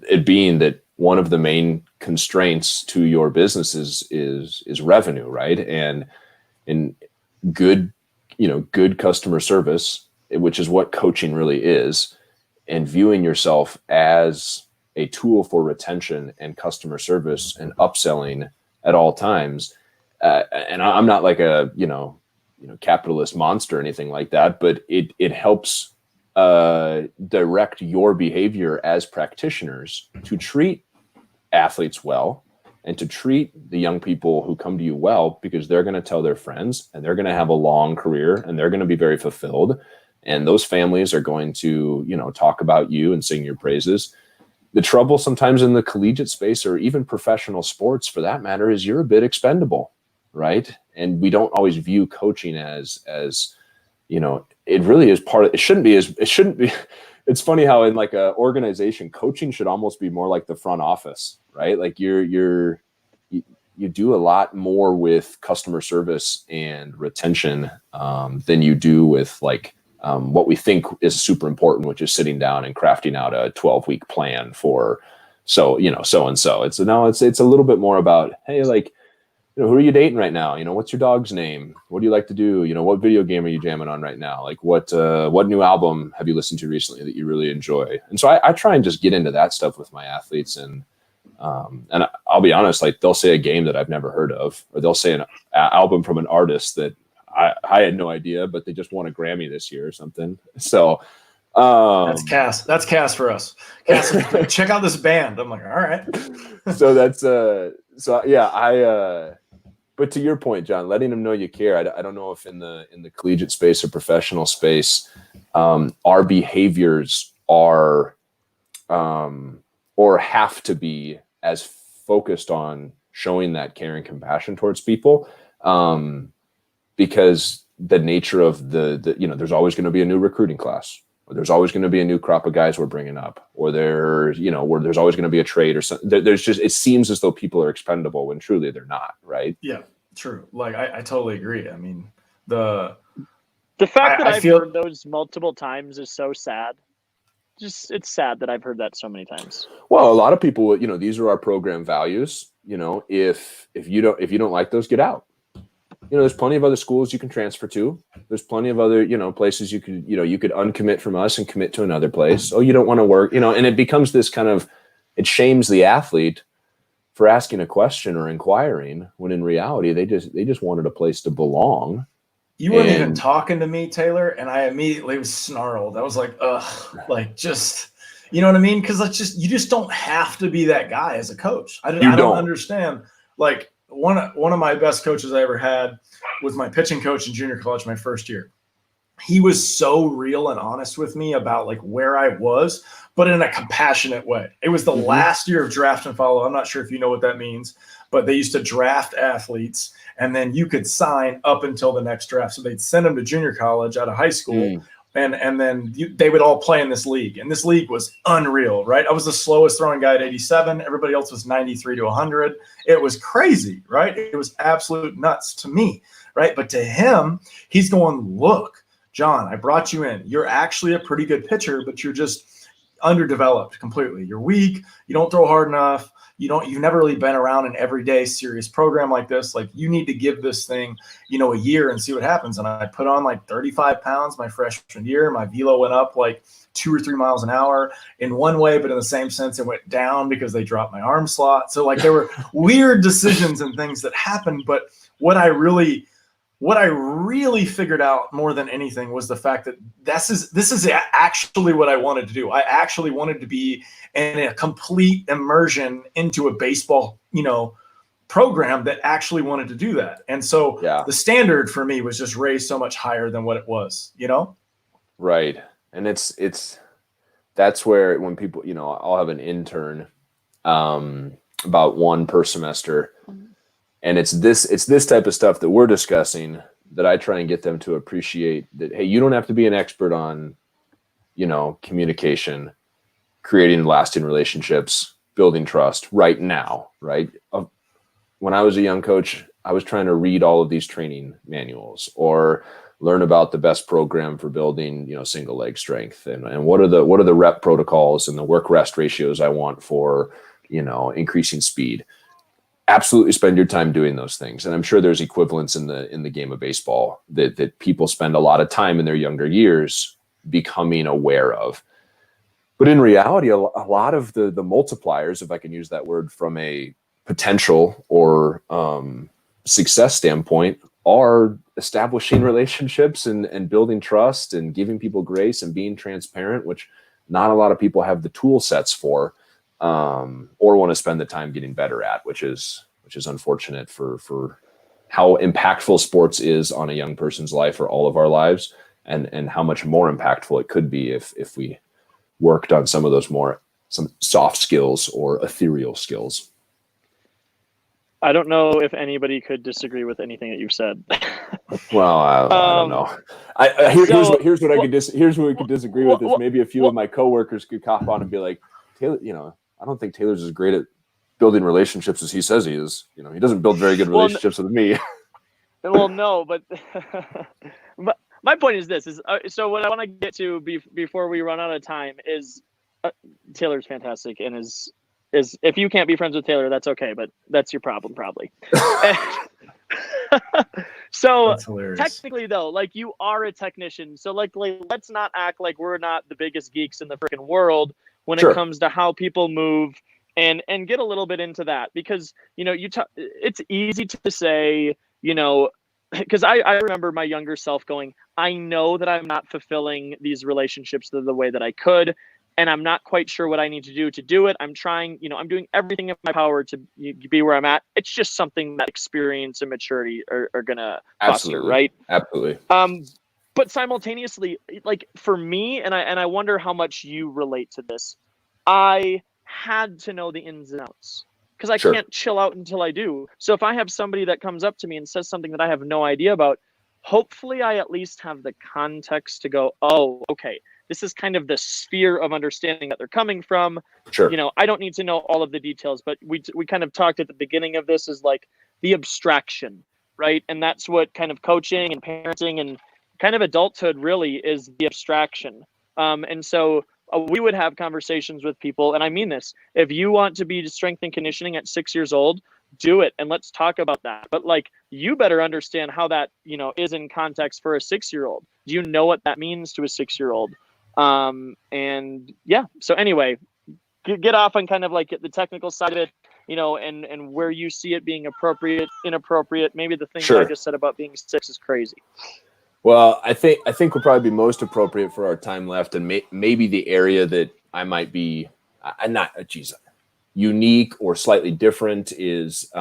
it being that one of the main constraints to your business is revenue, right? And in good customer service, which is what coaching really is, and viewing yourself as a tool for retention and customer service and upselling at all times. And I'm not like a, capitalist monster or anything like that, but it helps direct your behavior as practitioners to treat athletes well and to treat the young people who come to you well, because they're going to tell their friends and they're going to have a long career and they're going to be very fulfilled. And those families are going to, talk about you and sing your praises. The trouble sometimes in the collegiate space or even professional sports for that matter is you're a bit expendable, right? And we don't always view coaching as it really is part of, it shouldn't be. It's funny how in like a organization, coaching should almost be more like the front office, right? Like you do a lot more with customer service and retention than you do with like what we think is super important, which is sitting down and crafting out a 12-week plan for so and so. It's a little bit more about, hey, like, who are you dating right now? What's your dog's name? What do you like to do? What video game are you jamming on right now? Like what new album have you listened to recently that you really enjoy? And so I try and just get into that stuff with my athletes. And I'll be honest, like they'll say a game that I've never heard of, or they'll say an album from an artist that I had no idea, but they just won a Grammy this year or something. So that's Cass. That's Cass for us. Cass, check out this band. I'm like, all right. So that's but to your point, John, letting them know you care. I don't know if in the collegiate space or professional space, our behaviors are or have to be as focused on showing that care and compassion towards people. Because the nature of the there's always going to be a new recruiting class, or there's always going to be a new crop of guys we're bringing up, or where there's always going to be a trade or something. There's just, it seems as though people are expendable when truly they're not, right? Yeah, true. Like I totally agree. I mean, the fact that I've heard those multiple times is so sad. Just, it's sad that I've heard that so many times. Well, a lot of people, these are our program values. If you don't like those, get out. There's plenty of other schools you can transfer to. There's plenty of other, places you could uncommit from us and commit to another place. Oh, you don't want to work, and it becomes this kind of, it shames the athlete for asking a question or inquiring, when in reality, they just wanted a place to belong. You weren't even talking to me, Taylor, and I immediately was snarled. I was like, ugh, like just, you know what I mean? Because you just don't have to be that guy as a coach. I don't understand. Like one of my best coaches I ever had was my pitching coach in junior college, my first year. He was so real and honest with me about like where I was, but in a compassionate way. It was the last year of draft and follow. I'm not sure if you know what that means, but they used to draft athletes and then you could sign up until the next draft. So they'd send them to junior college out of high school And then they would all play in this league. And this league was unreal, right? I was the slowest throwing guy at 87. Everybody else was 93 to 100. It was crazy, right? It was absolute nuts to me, right? But to him, he's going, look, John, I brought you in. You're actually a pretty good pitcher, but you're just underdeveloped completely. You're weak. You don't throw hard enough. You've never really been around an everyday serious program like this. Like, you need to give this thing, a year and see what happens. And I put on like 35 pounds my freshman year. My velo went up like 2 or 3 miles an hour in one way, but in the same sense, it went down because they dropped my arm slot. So like, there were weird decisions and things that happened. But what I really figured out more than anything was the fact that this is actually what I wanted to do. I actually wanted to be in a complete immersion into a baseball, program that actually wanted to do that. And so the standard for me was just raised so much higher than what it was, Right. And that's where when people, I'll have an intern about one per semester. And it's this type of stuff that we're discussing that I try and get them to appreciate that, hey, you don't have to be an expert on, communication, creating lasting relationships, building trust right now, right? When I was a young coach, I was trying to read all of these training manuals or learn about the best program for building, single leg strength and what are the rep protocols and the work rest ratios I want for, increasing speed. Absolutely spend your time doing those things. And I'm sure there's equivalents in the game of baseball that people spend a lot of time in their younger years becoming aware of. But in reality, a lot of the multipliers, if I can use that word, from a potential or success standpoint, are establishing relationships and building trust and giving people grace and being transparent, which not a lot of people have the tool sets for. Or want to spend the time getting better at, which is unfortunate for how impactful sports is on a young person's life or all of our lives, and how much more impactful it could be if we worked on some soft skills or ethereal skills. I don't know if anybody could disagree with anything that you've said. Well, I don't know. Here's what we could disagree with is maybe a few of my coworkers could cop on and be like, Taylor, I don't think Taylor's as great at building relationships as he says he is. He doesn't build very good relationships with me. Well, no, but my point is this: so what I want to get to before we run out of time is Taylor's fantastic and is if you can't be friends with Taylor, that's okay, but that's your problem probably. So technically though, like, you are a technician, so like let's not act like we're not the biggest geeks in the freaking world when it comes to how people move and get a little bit into that, because it's easy to say, because I remember my younger self going, I know that I'm not fulfilling these relationships the way that I could, and I'm not quite sure what I need to do it. I'm trying, I'm doing everything in my power to be where I'm at. It's just something that experience and maturity are gonna foster, right? Absolutely. But simultaneously, like for me, and I wonder how much you relate to this, I had to know the ins and outs because I can't chill out until I do. So if I have somebody that comes up to me and says something that I have no idea about, hopefully I at least have the context to go, oh, okay, this is kind of the sphere of understanding that they're coming from. Sure. I don't need to know all of the details, but we kind of talked at the beginning of this is like the abstraction, right? And that's what kind of coaching and parenting and kind of adulthood really is, the abstraction. And so we would have conversations with people, and I mean this, if you want to be strength and conditioning at 6 years old, do it, and let's talk about that. But like, you better understand how that is in context for a 6-year-old. Do you know what that means to a 6-year-old? And yeah, so anyway, get off on kind of like the technical side of it, and where you see it being appropriate, inappropriate. Maybe the thing that I just said about being 6 is crazy. Well, I think will probably be most appropriate for our time left, and maybe the area that I might be, unique or slightly different is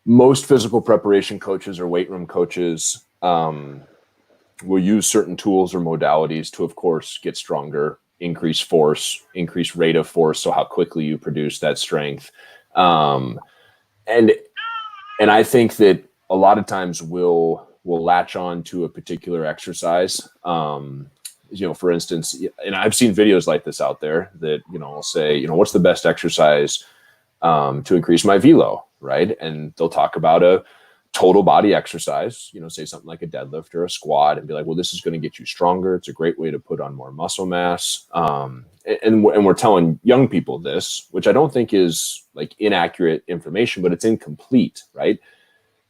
most physical preparation coaches or weight room coaches will use certain tools or modalities to, of course, get stronger, increase force, increase rate of force, so how quickly you produce that strength, and I think that a lot of times we'll will latch on to a particular exercise. For instance, and I've seen videos like this out there that, will say, what's the best exercise to increase my velo, right? And they'll talk about a total body exercise, say something like a deadlift or a squat, and be like, well, this is going to get you stronger. It's a great way to put on more muscle mass. And we're telling young people this, which I don't think is like inaccurate information, but it's incomplete, right?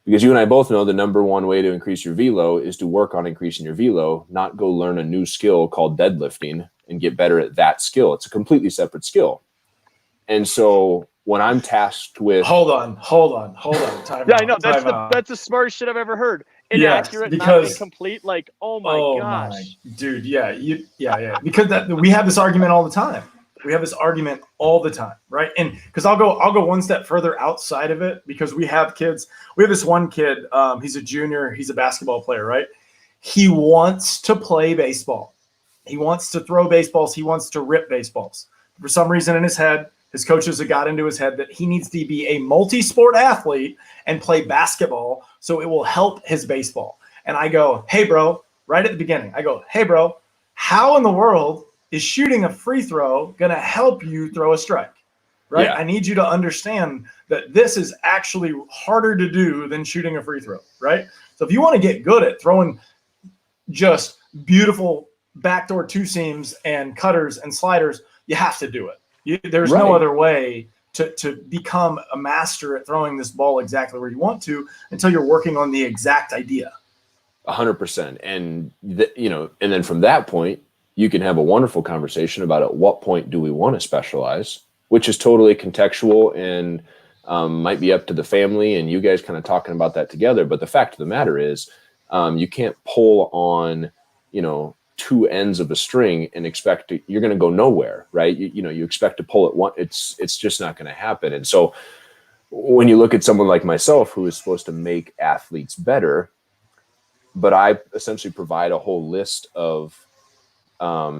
Because you and I both know the number one way to increase your velo is to work on increasing your velo, not go learn a new skill called deadlifting and get better at that skill. It's a completely separate skill. And so when I'm tasked with hold on. Time Yeah, out, I know. That's the smartest shit I've ever heard. Inaccurate, not incomplete. Like, oh my gosh, dude. Yeah, because we have this argument all the time. Right? And because I'll go one step further outside of it, because we have kids. We have this one kid. He's a junior. He's a basketball player, right? He wants to play baseball. He wants to throw baseballs. He wants to rip baseballs. For some reason in his head, his coaches have got into his head that he needs to be a multi-sport athlete and play basketball so it will help his baseball. And I go, hey, bro, right at the beginning, I go, hey, bro, how in the world is shooting a free throw going to help you throw a strike, right? Yeah. I need you to understand that this is actually harder to do than shooting a free throw, right? So if you want to get good at throwing just beautiful backdoor two seams and cutters and sliders, you have to do it. There's no other way to become a master at throwing this ball exactly where you want to until you're working on the exact idea. 100%. And, and then from that point, you can have a wonderful conversation about at what point do we want to specialize, which is totally contextual and might be up to the family and you guys kind of talking about that together. But the fact of the matter is you can't pull on, two ends of a string and expect you're going to go nowhere, right? You expect to pull it one. It's just not going to happen. And so when you look at someone like myself, who is supposed to make athletes better, but I essentially provide a whole list of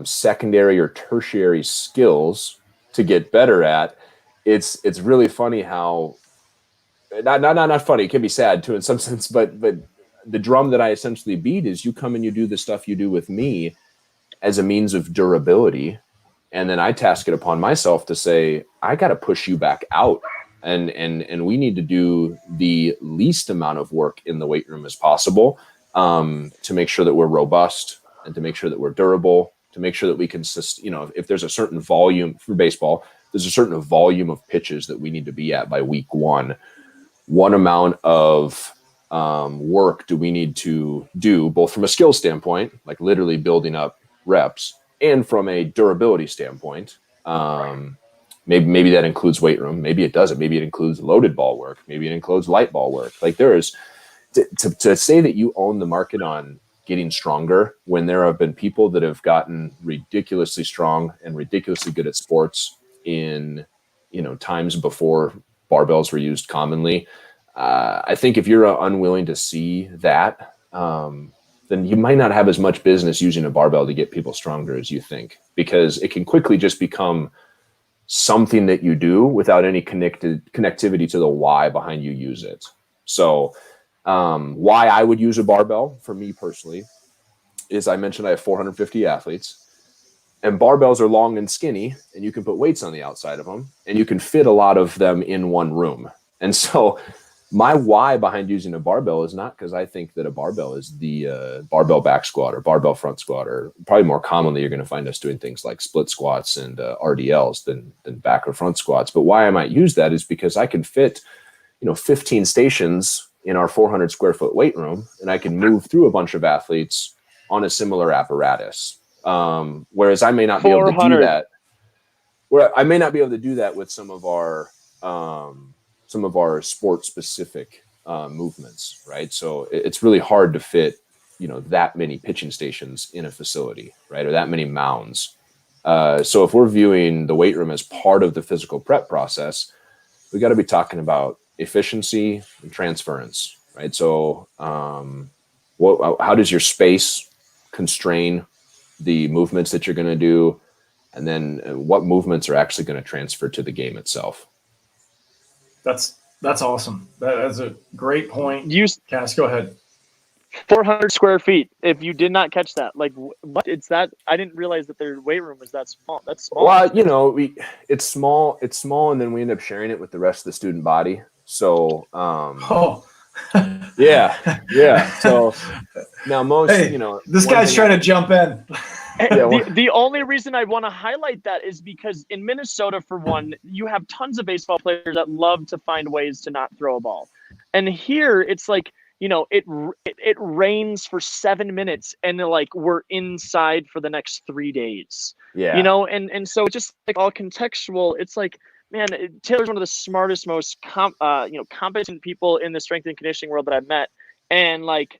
secondary or tertiary skills to get better at. It's really funny how not funny. It can be sad too in some sense, but the drum that I essentially beat is you come and you do the stuff you do with me as a means of durability. And then I task it upon myself to say, I got to push you back out and we need to do the least amount of work in the weight room as possible to make sure that we're robust and to make sure that we're durable, to make sure that we can, if there's a certain volume for baseball, there's a certain volume of pitches that we need to be at by week one. What amount of work do we need to do, both from a skill standpoint, like literally building up reps, and from a durability standpoint? Maybe that includes weight room. Maybe it doesn't. Maybe it includes loaded ball work. Maybe it includes light ball work. Like there is to say that you own the market on getting stronger when there have been people that have gotten ridiculously strong and ridiculously good at sports in, times before barbells were used commonly. I think if you're unwilling to see that, then you might not have as much business using a barbell to get people stronger as you think, because it can quickly just become something that you do without any connectivity to the why behind you use it. So why I would use a barbell for me personally is, I mentioned I have 450 athletes, and barbells are long and skinny, and you can put weights on the outside of them, and you can fit a lot of them in one room. And so my why behind using a barbell is not because I think that a barbell is the barbell back squat or barbell front squat, or probably more commonly you're going to find us doing things like split squats and RDLs than back or front squats. But why I might use that is because I can fit, 15 stations in our 400 square foot weight room, and I can move through a bunch of athletes on a similar apparatus. Whereas I may not be able to do that. Where I may not be able to do that with some of our sport specific movements, right? So it's really hard to fit, that many pitching stations in a facility, right? Or that many mounds. So if we're viewing the weight room as part of the physical prep process, we got to be talking about efficiency and transference, right? So how does your space constrain the movements that you're going to do? And then what movements are actually going to transfer to the game itself? That's awesome. That's a great point. Cass, go ahead. 400 square feet. If you did not catch that, like what? It's that I didn't realize that their weight room was that small. That's small. Well, it's small, and then we end up sharing it with the rest of the student body. So, yeah. So now most, hey, this guy's trying to jump in. The only reason I want to highlight that is because in Minnesota, for one, you have tons of baseball players that love to find ways to not throw a ball. And here it's like, it rains for 7 minutes and like we're inside for the next 3 days. Yeah. And so just like all contextual, it's like, man, Taylor's one of the smartest, most competent people in the strength and conditioning world that I've met. And like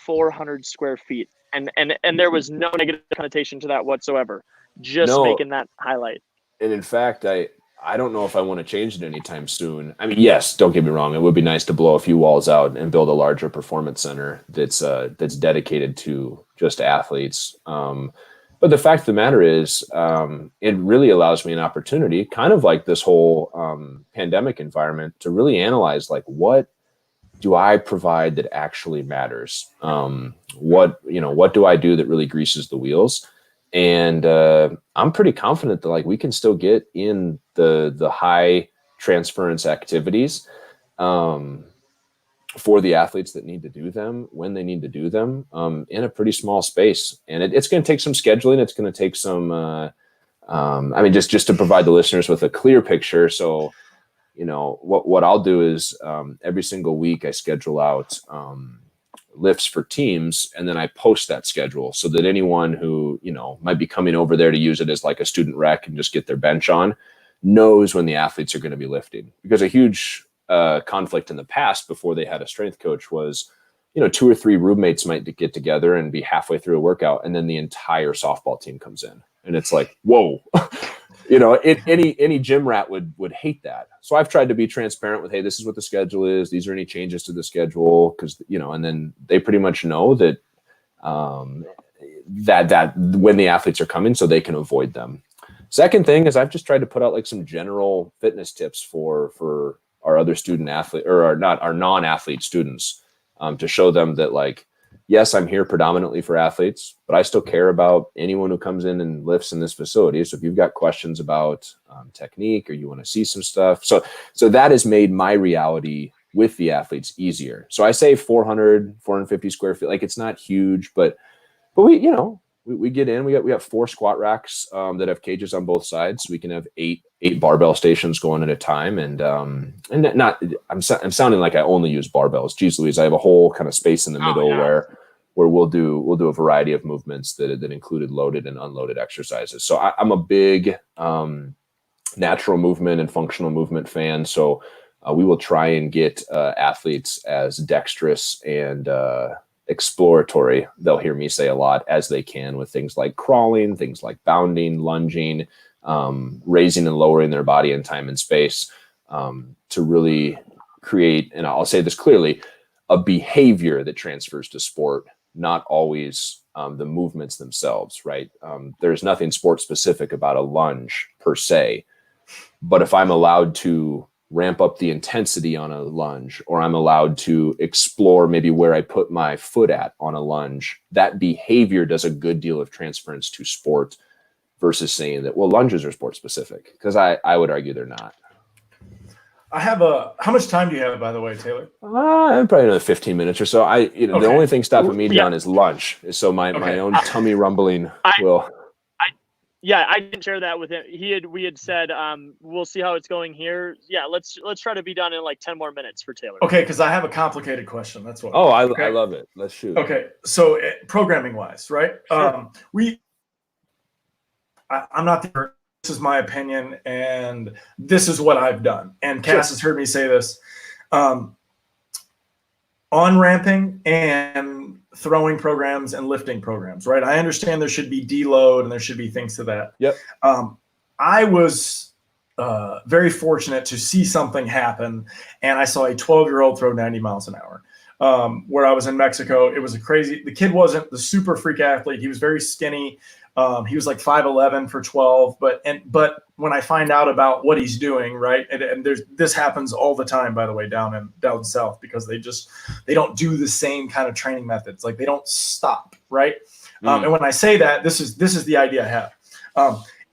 400 square feet. And there was no negative connotation to that whatsoever. Just making that highlight. And in fact, I don't know if I want to change it anytime soon. I mean, yes, don't get me wrong. It would be nice to blow a few walls out and build a larger performance center that's dedicated to just athletes. But the fact of the matter is, it really allows me an opportunity, kind of like this whole pandemic environment, to really analyze like what do I provide that actually matters? What do I do that really greases the wheels? And I'm pretty confident that like we can still get in the high transference activities for the athletes that need to do them when they need to do them in a pretty small space. And it's going to take some scheduling. It's going to take some, just to provide the listeners with a clear picture. So, what I'll do is every single week I schedule out lifts for teams, and then I post that schedule so that anyone who, might be coming over there to use it as like a student rec and just get their bench on knows when the athletes are going to be lifting. Because a huge conflict in the past before they had a strength coach was, 2 or 3 roommates might get together and be halfway through a workout, and then the entire softball team comes in. And it's like, whoa, any gym rat would hate that. So I've tried to be transparent with, hey, this is what the schedule is. These are any changes to the schedule. Cause and then they pretty much know that, that when the athletes are coming, so they can avoid them. Second thing is I've just tried to put out like some general fitness tips for our other student athlete or our non-athlete students, to show them that like, yes, I'm here predominantly for athletes, but I still care about anyone who comes in and lifts in this facility. So if you've got questions about technique or you want to see some stuff. So that has made my reality with the athletes easier. So I say 450 square feet. Like it's not huge, but we get in, we got 4 squat racks that have cages on both sides. So we can have eight barbell stations going at a time. And I'm sounding like I only use barbells. Geez Louise, I have a whole kind of space in the middle where we'll do a variety of movements that included loaded and unloaded exercises. So I'm a big natural movement and functional movement fan. So we will try and get athletes as dexterous and exploratory, they'll hear me say a lot, as they can with things like crawling, things like bounding, lunging, raising and lowering their body in time and space, to really create, and I'll say this clearly, a behavior that transfers to sport, not always the movements themselves, right? There's nothing sport specific about a lunge per se, but if I'm allowed to ramp up the intensity on a lunge, or I'm allowed to explore maybe where I put my foot at on a lunge, that behavior does a good deal of transference to sport versus saying that, well, lunges are sport specific, because I would argue they're not. How much time do you have, by the way, Taylor? Probably another 15 minutes or so. The only thing stopping me, John, is lunch. So my own tummy rumbling will. I didn't share that with him. We had said, we'll see how it's going here. Yeah, let's try to be done in like 10 more minutes for Taylor. Okay, because I have a complicated question. That's what. Oh, I love it. Let's shoot. Okay, so programming wise, right? Sure. I'm not the. This is my opinion, and this is what I've done. And Cass has heard me say this. On-ramping and throwing programs and lifting programs, right? I understand there should be deload and there should be things to that. Yep. I was very fortunate to see something happen, and I saw a 12-year-old throw 90 miles an hour. Where I was in Mexico, it was the kid wasn't the super freak athlete. He was very skinny. He was like 5'11" for 12, but when I find out about what he's doing, right, and this happens all the time, by the way, down south, because they don't do the same kind of training methods. Like, they don't stop, right? And when I say that, this is the idea I have.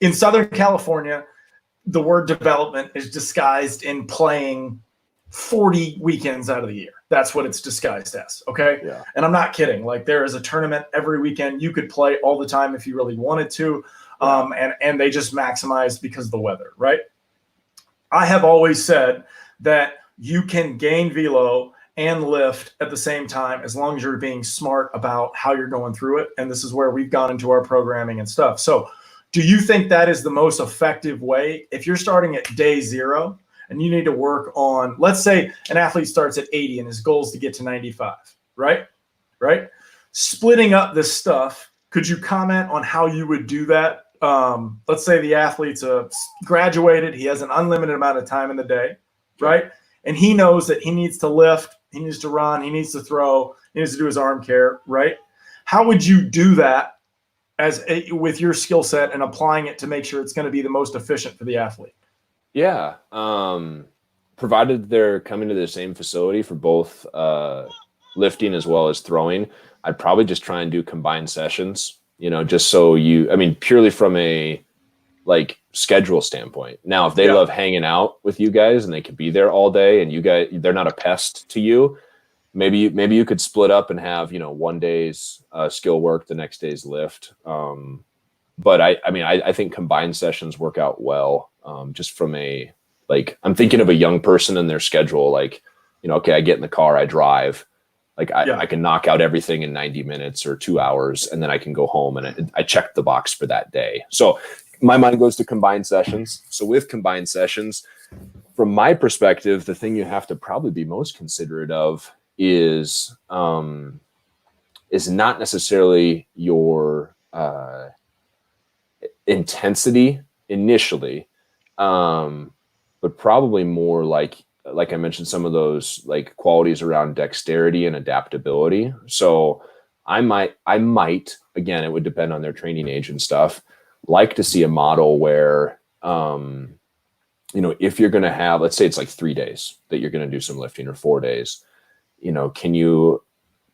In Southern California, the word development is disguised in playing 40 weekends out of the year. That's what it's disguised as. Okay. Yeah. And I'm not kidding. Like, there is a tournament every weekend. You could play all the time if you really wanted to. And they just maximized because of the weather. Right. I have always said that you can gain velo and lift at the same time, as long as you're being smart about how you're going through it. And this is where we've gone into our programming and stuff. So do you think that is the most effective way? If you're starting at day 0, and you need to work on, let's say an athlete starts at 80 and his goal is to get to 95, right? Right? Splitting up this stuff, could you comment on how you would do that? Let's say the athlete's graduated, he has an unlimited amount of time in the day, right? And he knows that he needs to lift, he needs to run, he needs to throw, he needs to do his arm care, right? How would you do that with your skill set and applying it to make sure it's going to be the most efficient for the athlete? Yeah. Provided they're coming to the same facility for both lifting as well as throwing, I'd probably just try and do combined sessions, just so purely from a schedule standpoint. Now, if they love hanging out with you guys and they could be there all day and they're not a pest to you, maybe you could split up and have, one day's skill work, the next day's lift. But I think combined sessions work out well. Just from I'm thinking of a young person and their schedule, okay, I get in the car, I drive, I can knock out everything in 90 minutes or 2 hours, and then I can go home and I check the box for that day. So my mind goes to combined sessions. So with combined sessions, from my perspective, the thing you have to probably be most considerate of is not necessarily your intensity initially, but probably more like I mentioned, some of those qualities around dexterity and adaptability. So I might, again, it would depend on their training age and stuff, like to see a model where, if you're going to have, let's say it's 3 days that you're going to do some lifting, or 4 days, can you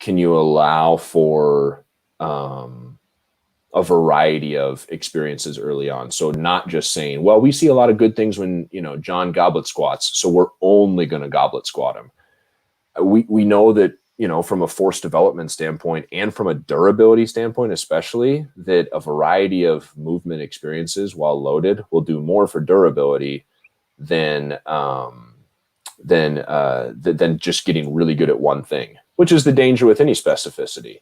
allow for, a variety of experiences early on. So not just saying, well, we see a lot of good things when, John goblet squats, so we're only going to goblet squat him. We know that, from a force development standpoint and from a durability standpoint, especially, that a variety of movement experiences while loaded will do more for durability than just getting really good at one thing, which is the danger with any specificity.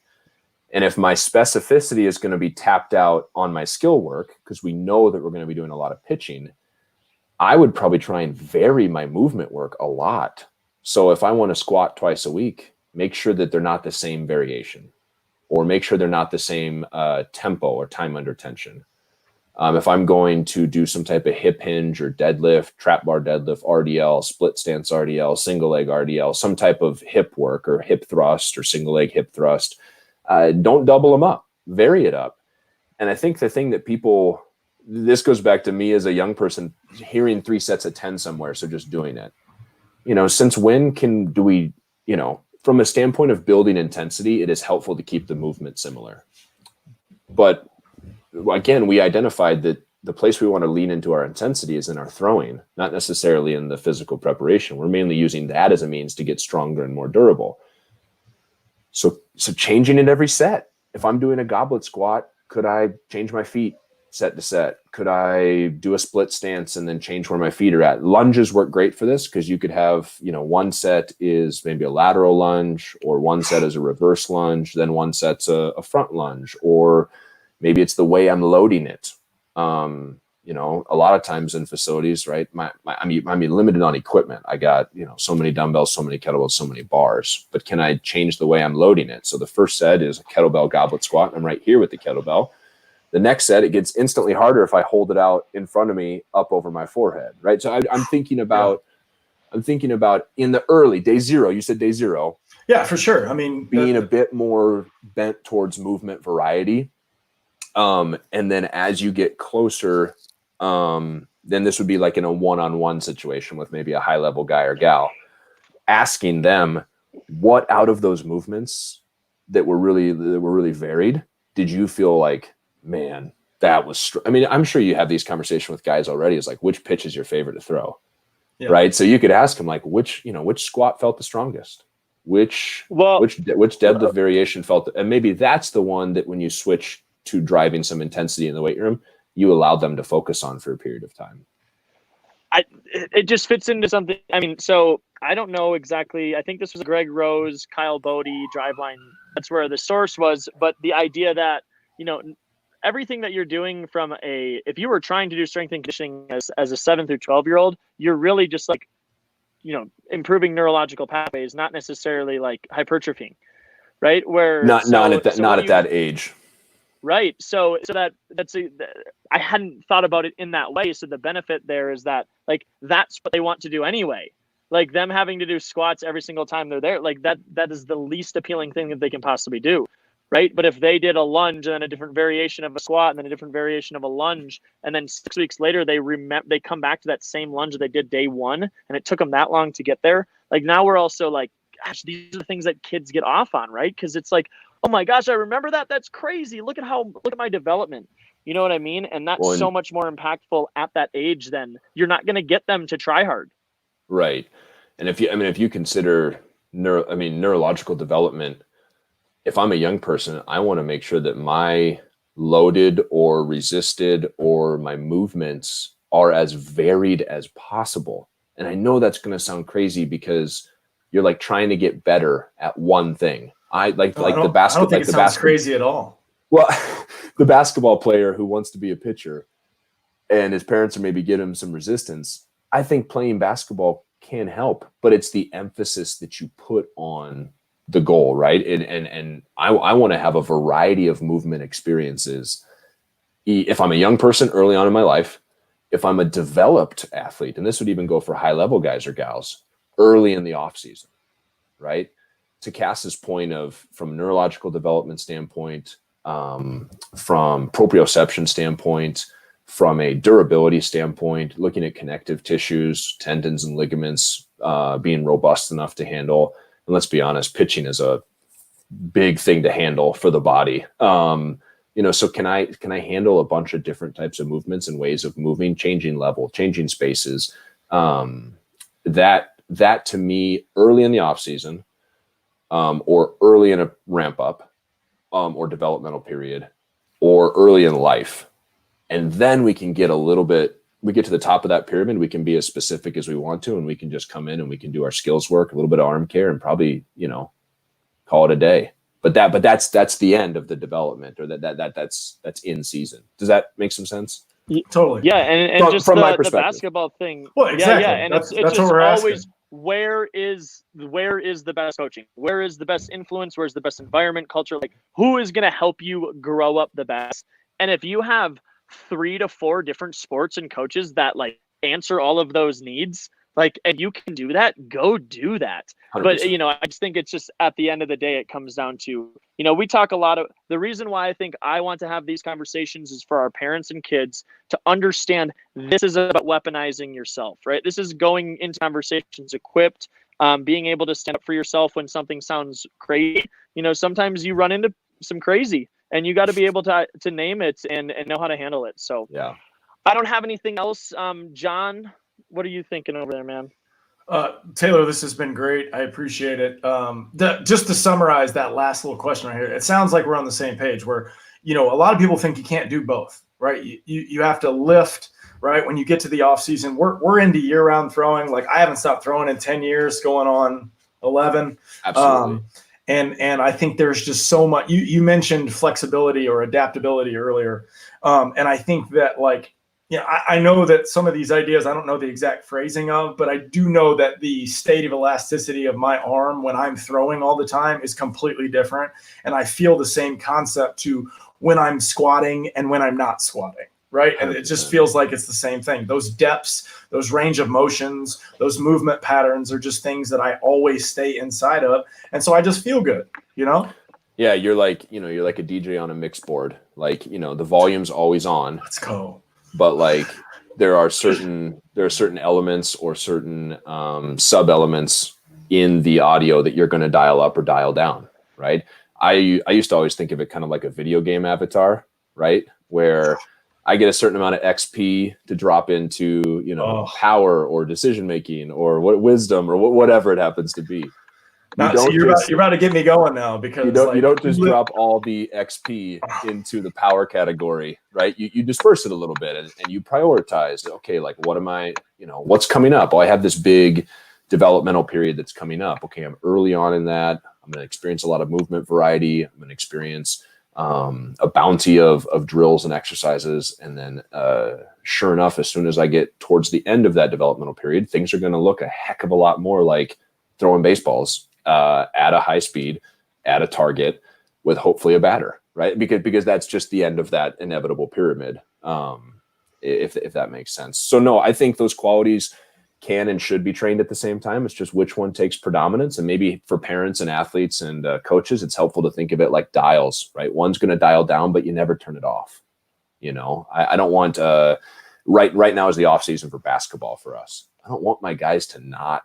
And if my specificity is going to be tapped out on my skill work, because we know that we're going to be doing a lot of pitching, I would probably try and vary my movement work a lot. So if I want to squat twice a week, make sure that they're not the same variation, or make sure they're not the same tempo or time under tension. If I'm going to do some type of hip hinge or deadlift, trap bar deadlift, RDL, split stance RDL, single leg RDL, some type of hip work or hip thrust or single leg hip thrust, don't double them up, vary it up. And I think the thing that this goes back to me as a young person hearing 3 sets of 10 somewhere, so just doing it. Since when do we, from a standpoint of building intensity, it is helpful to keep the movement similar. But again, we identified that the place we want to lean into our intensity is in our throwing, not necessarily in the physical preparation. We're mainly using that as a means to get stronger and more durable. So changing it every set. If I'm doing a goblet squat, could I change my feet set to set? Could I do a split stance and then change where my feet are at? Lunges work great for this, because you could have, one set is maybe a lateral lunge, or one set is a reverse lunge, then one set's a front lunge, or maybe it's the way I'm loading it. A lot of times in facilities, right, I'm limited on equipment. I got, so many dumbbells, so many kettlebells, so many bars, but can I change the way I'm loading it? So the first set is a kettlebell goblet squat, and I'm right here with the kettlebell. The next set, it gets instantly harder if I hold it out in front of me up over my forehead, right? So I'm thinking about in the early day 0, you said day 0. Yeah, for sure. Being a bit more bent towards movement variety. And then as you get closer, then this would be like in a one-on-one situation with maybe a high-level guy or gal, asking them what out of those movements that were really varied did you feel like, man, that was I mean, I'm sure you have these conversations with guys already. It's like, which pitch is your favorite to throw? Yeah. Right. So you could ask them like, which squat felt the strongest, which deadlift variation felt, and maybe that's the one that when you switch to driving some intensity in the weight room, you allow them to focus on for a period of time. It just fits into something. I mean, so I don't know exactly. I think this was Greg Rose, Kyle Bodie, Driveline. That's where the source was. But the idea that, everything that you're doing if you were trying to do strength and conditioning as a 7 through 12-year-old, you're really just like, improving neurological pathways, not necessarily like hypertrophying, right? Not at that age. Right. So I hadn't thought about it in that way. So the benefit there is that like, that's what they want to do anyway. Like them having to do squats every single time they're there, like that is the least appealing thing that they can possibly do. Right. But if they did a lunge and then a different variation of a squat and then a different variation of a lunge, and then 6 weeks later, they come back to that same lunge that they did day one, and it took them that long to get there. Like now we're also like, gosh, these are the things that kids get off on, right? Because it's like, oh my gosh, I remember that. That's crazy. Look at my development. You know what I mean? And that's so much more impactful at that age than you're not going to get them to try hard. Right. And if you consider neurological development, if I'm a young person, I want to make sure that my loaded or resisted or my movements are as varied as possible. And I know that's going to sound crazy because you're like trying to get better at one thing. I don't think it sounds crazy at all. Well, the basketball player who wants to be a pitcher and his parents are maybe getting him some resistance. I think playing basketball can help, but it's the emphasis that you put on the goal, right? And I want to have a variety of movement experiences. If I'm a young person early on in my life, if I'm a developed athlete, and this would even go for high level guys or gals early in the off season, right? To Cass's point from a neurological development standpoint, from proprioception standpoint, from a durability standpoint, looking at connective tissues, tendons and ligaments being robust enough to handle. And let's be honest, pitching is a big thing to handle for the body. So can I handle a bunch of different types of movements and ways of moving, changing level, changing spaces? That to me, early in the off season, or early in a ramp up, or developmental period, or early in life. And then we can get we get to the top of that pyramid, we can be as specific as we want to, and we can just come in and we can do our skills work, a little bit of arm care, and probably, call it a day. But that's the end of the development, or that's in season. Does that make some sense? Totally. Yeah. And just from the basketball thing. Well, exactly. Yeah. And it's just always, where is the best coaching? Where is the best influence? Where's the best environment, culture? Like, who is going to help you grow up the best? And if you have 3 to 4 different sports and coaches that like answer all of those needs, like, and you can do that, go do that. 100%. But, I just think it's just at the end of the day, it comes down to, we talk a lot of the reason why I think I want to have these conversations is for our parents and kids to understand this is about weaponizing yourself, right? This is going into conversations equipped, being able to stand up for yourself when something sounds crazy. Sometimes you run into some crazy, and you got to be able to name it and know how to handle it. So yeah, I don't have anything else. John, what are you thinking over there, man? Taylor, this has been great. I appreciate it. Just to summarize that last little question right here, it sounds like we're on the same page where, a lot of people think you can't do both, right? You have to lift, right? When you get to the off season, we're into year round throwing. Like I haven't stopped throwing in 10 years, going on 11. Absolutely. And I think there's just so much. You mentioned flexibility or adaptability earlier, and I think that I know that some of these ideas I don't know the exact phrasing of, but I do know that the state of elasticity of my arm when I'm throwing all the time is completely different, and I feel the same concept to when I'm squatting and when I'm not squatting. Right. And it just feels like it's the same thing. Those depths, those range of motions, those movement patterns are just things that I always stay inside of. And so I just feel good, Yeah, you're like a DJ on a mix board. Like, the volume's always on. Let's go. But like there are certain elements or certain sub elements in the audio that you're going to dial up or dial down, right? I used to always think of it kind of like a video game avatar, right? Where I get a certain amount of XP to drop into, power or decision making or wisdom or whatever it happens to be. You're about to get me going now, because you don't just drop all the XP into the power category, right? You disperse it a little bit and you prioritize. Okay, like what am I, what's coming up? Oh, I have this big developmental period that's coming up. Okay, I'm early on in that. I'm going to experience a lot of movement variety. I'm going to experience a bounty of drills and exercises. And then sure enough, as soon as I get towards the end of that developmental period, things are going to look a heck of a lot more like throwing baseballs at a high speed, at a target, with hopefully a batter, right? Because that's just the end of that inevitable pyramid, if that makes sense. So no, I think those qualities can and should be trained at the same time. It's just which one takes predominance. And maybe for parents and athletes and coaches, it's helpful to think of it like dials, right? One's going to dial down, but you never turn it off. I don't want right now is the off season for basketball for us. I don't want my guys to not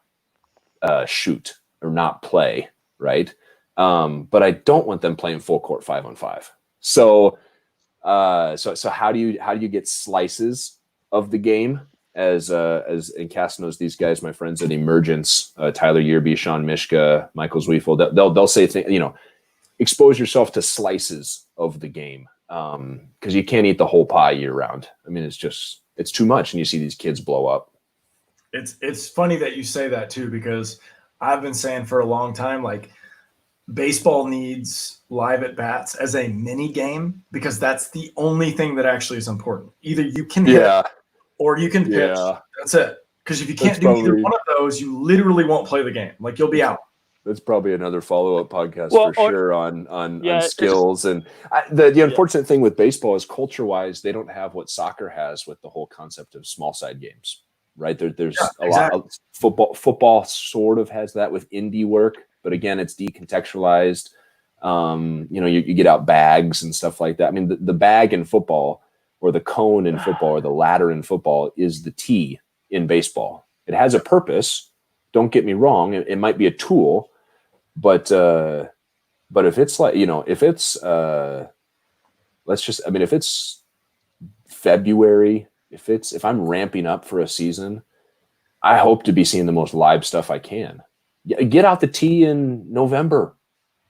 shoot or not play, right? But I don't want them playing full court 5-on-5. So how do you get slices of the game? As and Cass knows these guys, my friends at Emergence, Tyler Yearby, Sean Mishka, Michael Zwiefel, they'll say things, expose yourself to slices of the game, because you can't eat the whole pie year round. I mean, it's too much, and you see these kids blow up. It's funny that you say that too, because I've been saying for a long time, like, baseball needs live at bats as a mini game, because that's the only thing that actually is important. Either you can hit or you can pitch. Yeah. That's it. Because if you can't do either one of those, you literally won't play the game. Like, you'll be out. That's probably another follow-up podcast sure on skills. And the unfortunate thing with baseball is culture-wise, they don't have what soccer has with the whole concept of small side games. Right. There's a lot of football sort of has that with indie work, but again, it's decontextualized. You get out bags and stuff like that. I mean, the bag in football, or the cone in football, or the ladder in football is the tee in baseball. It has a purpose. Don't get me wrong. It might be a tool, but if it's like, if it's if it's February, if I'm ramping up for a season, I hope to be seeing the most live stuff I can. Get out the tee in November.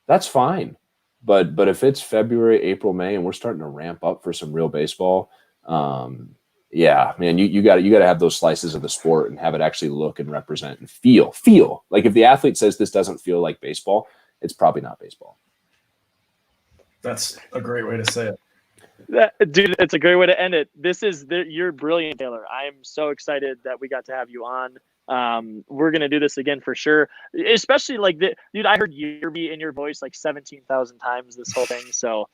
That's fine. But if it's February, April, May, and we're starting to ramp up for some real baseball, man, you got to have those slices of the sport and have it actually look and represent and feel. Like, if the athlete says this doesn't feel like baseball, it's probably not baseball. That's a great way to say it. Dude, it's a great way to end it. You're brilliant, Taylor. I'm so excited that we got to have you on. We're going to do this again for sure. Especially dude, I heard Yearby in your voice like 17,000 times this whole thing. So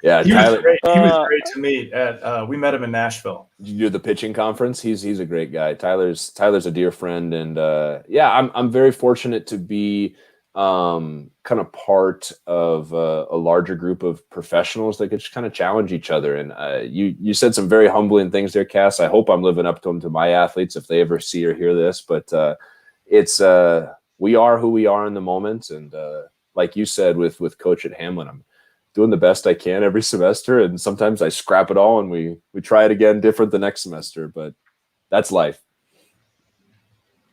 yeah, he was great. He was great to meet at, we met him in Nashville. Did you do the pitching conference? He's a great guy. Tyler's a dear friend. And I'm very fortunate to be kind of part of a larger group of professionals that could just kind of challenge each other. And you said some very humbling things there, Cass. I hope I'm living up to them to my athletes if they ever see or hear this. But it's we are who we are in the moment. And like you said with Coach at Hamlin, I'm doing the best I can every semester. And sometimes I scrap it all and we try it again different the next semester. But that's life.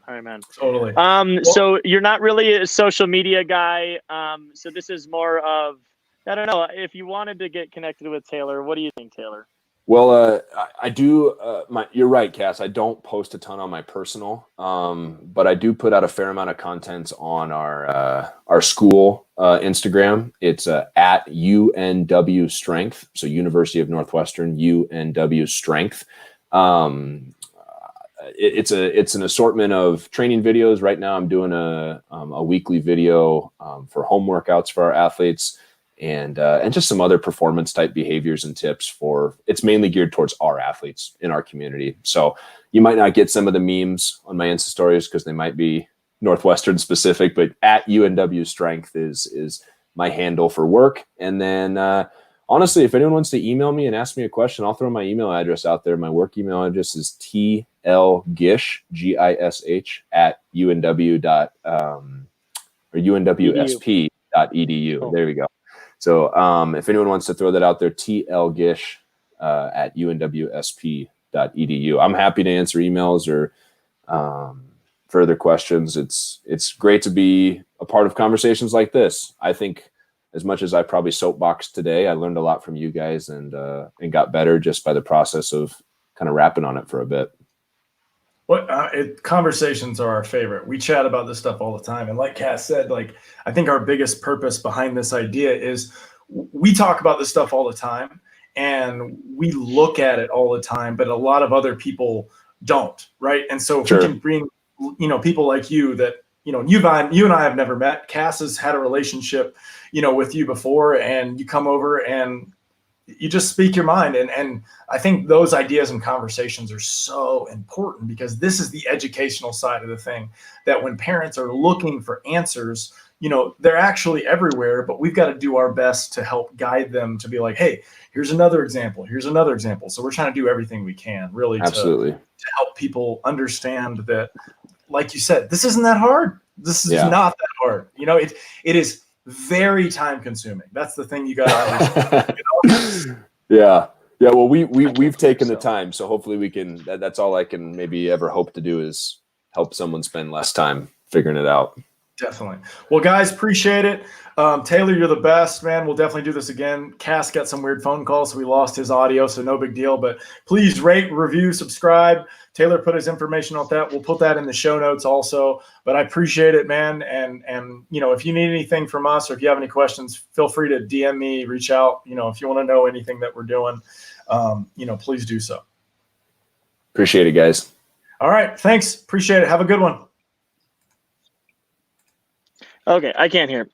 All right, man. Totally. So you're not really a social media guy. So this is more of, I don't know, if you wanted to get connected with Taylor, what do you think, Taylor? Well, I do. You're right, Cass. I don't post a ton on my personal, but I do put out a fair amount of content on our school Instagram. It's at UNW Strength. So University of Northwestern, UNW Strength. It's an assortment of training videos. Right now I'm doing a weekly video for home workouts for our athletes and just some other performance type behaviors and tips it's mainly geared towards our athletes in our community. So you might not get some of the memes on my Insta stories because they might be Northwestern specific, but at UNW Strength is my handle for work. And then honestly, if anyone wants to email me and ask me a question, I'll throw my email address out there. My work email address is tlgish, Gish, at unwsp.edu. Cool. There we go. So if anyone wants to throw that out there, tlgish at unwsp.edu. I'm happy to answer emails or further questions. It's great to be a part of conversations like this. I think as much as I probably soapboxed today, I learned a lot from you guys and got better just by the process of kind of rapping on it for a bit. Conversations are our favorite. We chat about this stuff all the time. And like Cass said, like, I think our biggest purpose behind this idea is we talk about this stuff all the time and we look at it all the time, but a lot of other people don't. Right. And so if we can bring, people like you that, you and I have never met. Cass has had a relationship, with you before, and you come over and you just speak your mind. And I think those ideas and conversations are so important because this is the educational side of the thing, that when parents are looking for answers, they're actually everywhere, but we've got to do our best to help guide them to be like, hey, here's another example. Here's another example. So we're trying to do everything we can really to help people understand that, like you said, this isn't that hard. This is not that hard. It is very time consuming. That's the thing you got to understand. Yeah. Well, we've taken the time, so hopefully we can. That's all I can maybe ever hope to do is help someone spend less time figuring it out. Definitely. Well, guys, appreciate it. Taylor, you're the best, man. We'll definitely do this again. Cass got some weird phone calls, so we lost his audio, so no big deal. But please rate, review, subscribe. Taylor put his information on that. We'll put that in the show notes also. But I appreciate it, man. And if you need anything from us or if you have any questions, feel free to DM me, reach out. If you want to know anything that we're doing, please do so. Appreciate it, guys. All right. Thanks. Appreciate it. Have a good one. Okay, I can't hear.